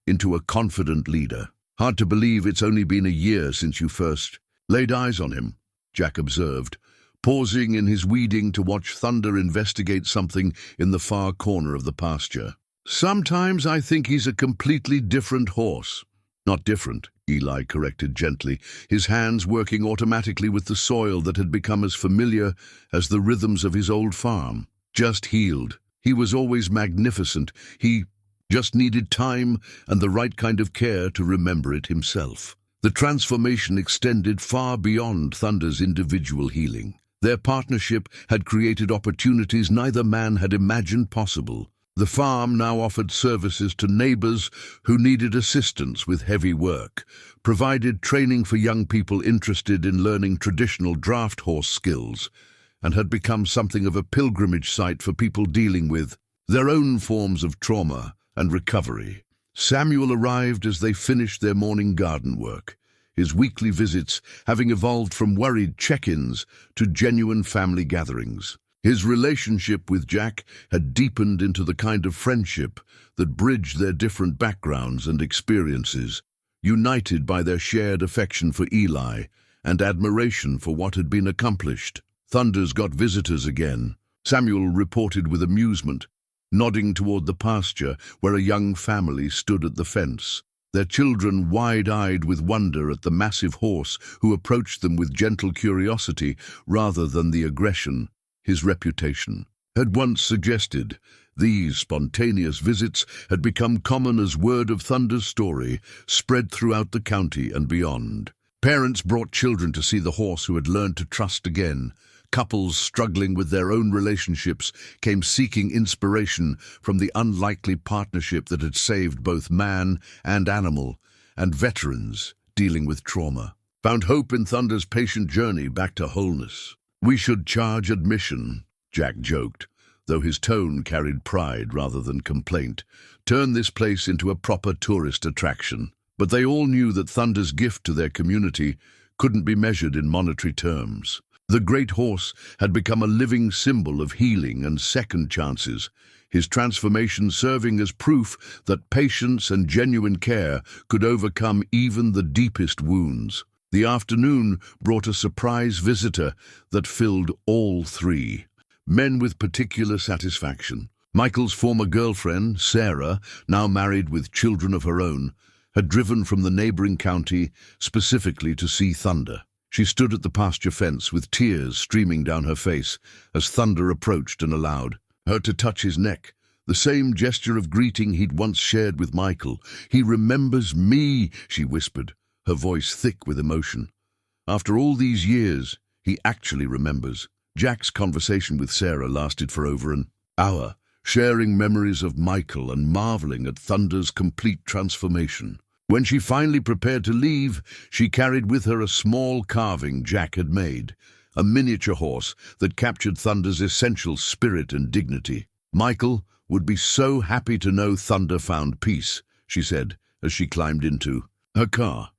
into a confident leader. "Hard to believe it's only been a year since you first laid eyes on him," Jack observed, pausing in his weeding to watch Thunder investigate something in the far corner of the pasture. "Sometimes I think he's a completely different horse." "Not different," Eli corrected gently, his hands working automatically with the soil that had become as familiar as the rhythms of his old farm. "Just healed. He was always magnificent. He just needed time and the right kind of care to remember it himself." The transformation extended far beyond Thunder's individual healing. Their partnership had created opportunities neither man had imagined possible. The farm now offered services to neighbors who needed assistance with heavy work, provided training for young people interested in learning traditional draft horse skills, and had become something of a pilgrimage site for people dealing with their own forms of trauma and recovery. Samuel arrived as they finished their morning garden work, his weekly visits having evolved from worried check-ins to genuine family gatherings. His relationship with Jack had deepened into the kind of friendship that bridged their different backgrounds and experiences, united by their shared affection for Eli and admiration for what had been accomplished. "Thunder's got visitors again," Samuel reported with amusement, nodding toward the pasture where a young family stood at the fence, their children wide-eyed with wonder at the massive horse who approached them with gentle curiosity rather than the aggression his reputation had once suggested. These spontaneous visits had become common as word of Thunder's story spread throughout the county and beyond. Parents brought children to see the horse who had learned to trust again. Couples struggling with their own relationships came seeking inspiration from the unlikely partnership that had saved both man and animal, and veterans dealing with trauma found hope in Thunder's patient journey back to wholeness. "We should charge admission," Jack joked, though his tone carried pride rather than complaint. "Turn this place into a proper tourist attraction." But they all knew that Thunder's gift to their community couldn't be measured in monetary terms. The great horse had become a living symbol of healing and second chances, his transformation serving as proof that patience and genuine care could overcome even the deepest wounds. The afternoon brought a surprise visitor that filled all 3 men with particular satisfaction. Michael's former girlfriend, Sarah, now married with children of her own, had driven from the neighboring county specifically to see Thunder. She stood at the pasture fence with tears streaming down her face as Thunder approached and allowed her to touch his neck, the same gesture of greeting he'd once shared with Michael. "He remembers me," she whispered, her voice thick with emotion. "After all these years, he actually remembers." Jack's conversation with Sarah lasted for over an hour, sharing memories of Michael and marveling at Thunder's complete transformation. When she finally prepared to leave, she carried with her a small carving Jack had made, a miniature horse that captured Thunder's essential spirit and dignity. "Michael would be so happy to know Thunder found peace," she said as she climbed into her car.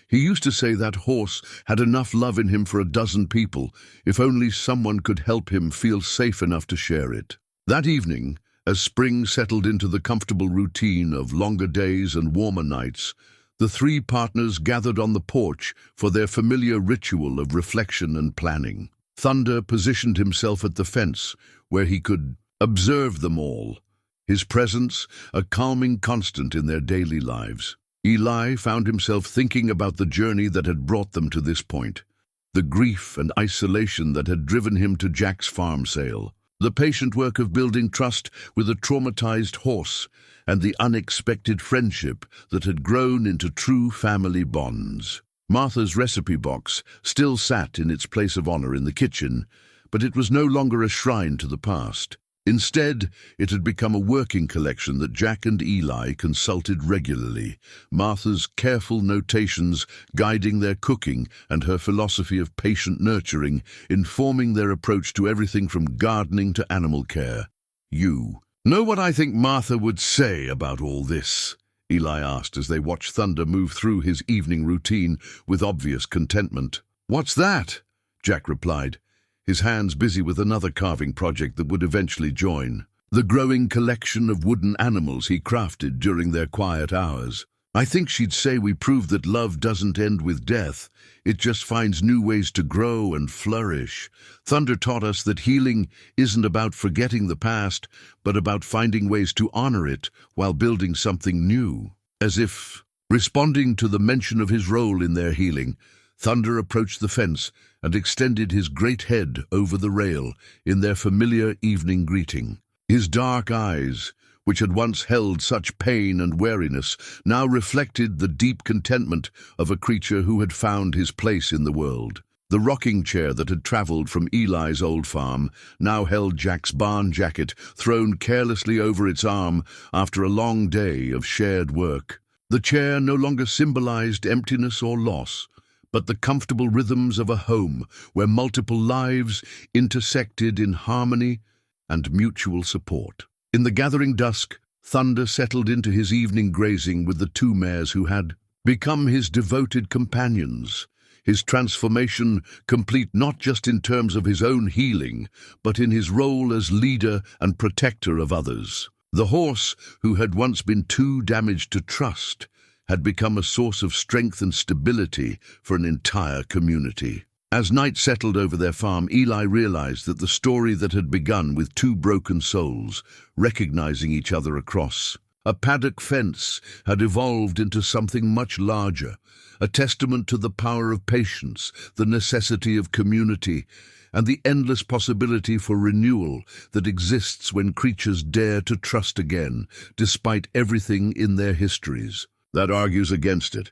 "He used to say that horse had enough love in him for a dozen people, if only someone could help him feel safe enough to share it." That evening, as spring settled into the comfortable routine of longer days and warmer nights, the three partners gathered on the porch for their familiar ritual of reflection and planning. Thunder positioned himself at the fence, where he could observe them all, his presence a calming constant in their daily lives. Eli found himself thinking about the journey that had brought them to this point, the grief and isolation that had driven him to Jack's farm sale, the patient work of building trust with a traumatized horse, and the unexpected friendship that had grown into true family bonds. Martha's recipe box still sat in its place of honor in the kitchen, but it was no longer a shrine to the past. Instead, it had become a working collection that Jack and Eli consulted regularly, Martha's careful notations guiding their cooking and her philosophy of patient nurturing, informing their approach to everything from gardening to animal care. "You know what I think Martha would say about all this?" Eli asked as they watched Thunder move through his evening routine with obvious contentment. "What's that?" Jack replied, his hands busy with another carving project that would eventually join the growing collection of wooden animals he crafted during their quiet hours. "I think she'd say we proved that love doesn't end with death. It just finds new ways to grow and flourish. Thunder taught us that healing isn't about forgetting the past, but about finding ways to honor it while building something new." As if responding to the mention of his role in their healing, Thunder approached the fence and extended his great head over the rail in their familiar evening greeting. His dark eyes, which had once held such pain and wariness, now reflected the deep contentment of a creature who had found his place in the world. The rocking chair that had traveled from Eli's old farm now held Jack's barn jacket thrown carelessly over its arm after a long day of shared work. The chair no longer symbolized emptiness or loss, but the comfortable rhythms of a home where multiple lives intersected in harmony and mutual support. In the gathering dusk, Thunder settled into his evening grazing with the two mares who had become his devoted companions, his transformation complete not just in terms of his own healing, but in his role as leader and protector of others. The horse, who had once been too damaged to trust, had become a source of strength and stability for an entire community. As night settled over their farm, Eli realized that the story that had begun with two broken souls, recognizing each other across a paddock fence, had evolved into something much larger, a testament to the power of patience, the necessity of community, and the endless possibility for renewal that exists when creatures dare to trust again, despite everything in their histories that argues against it.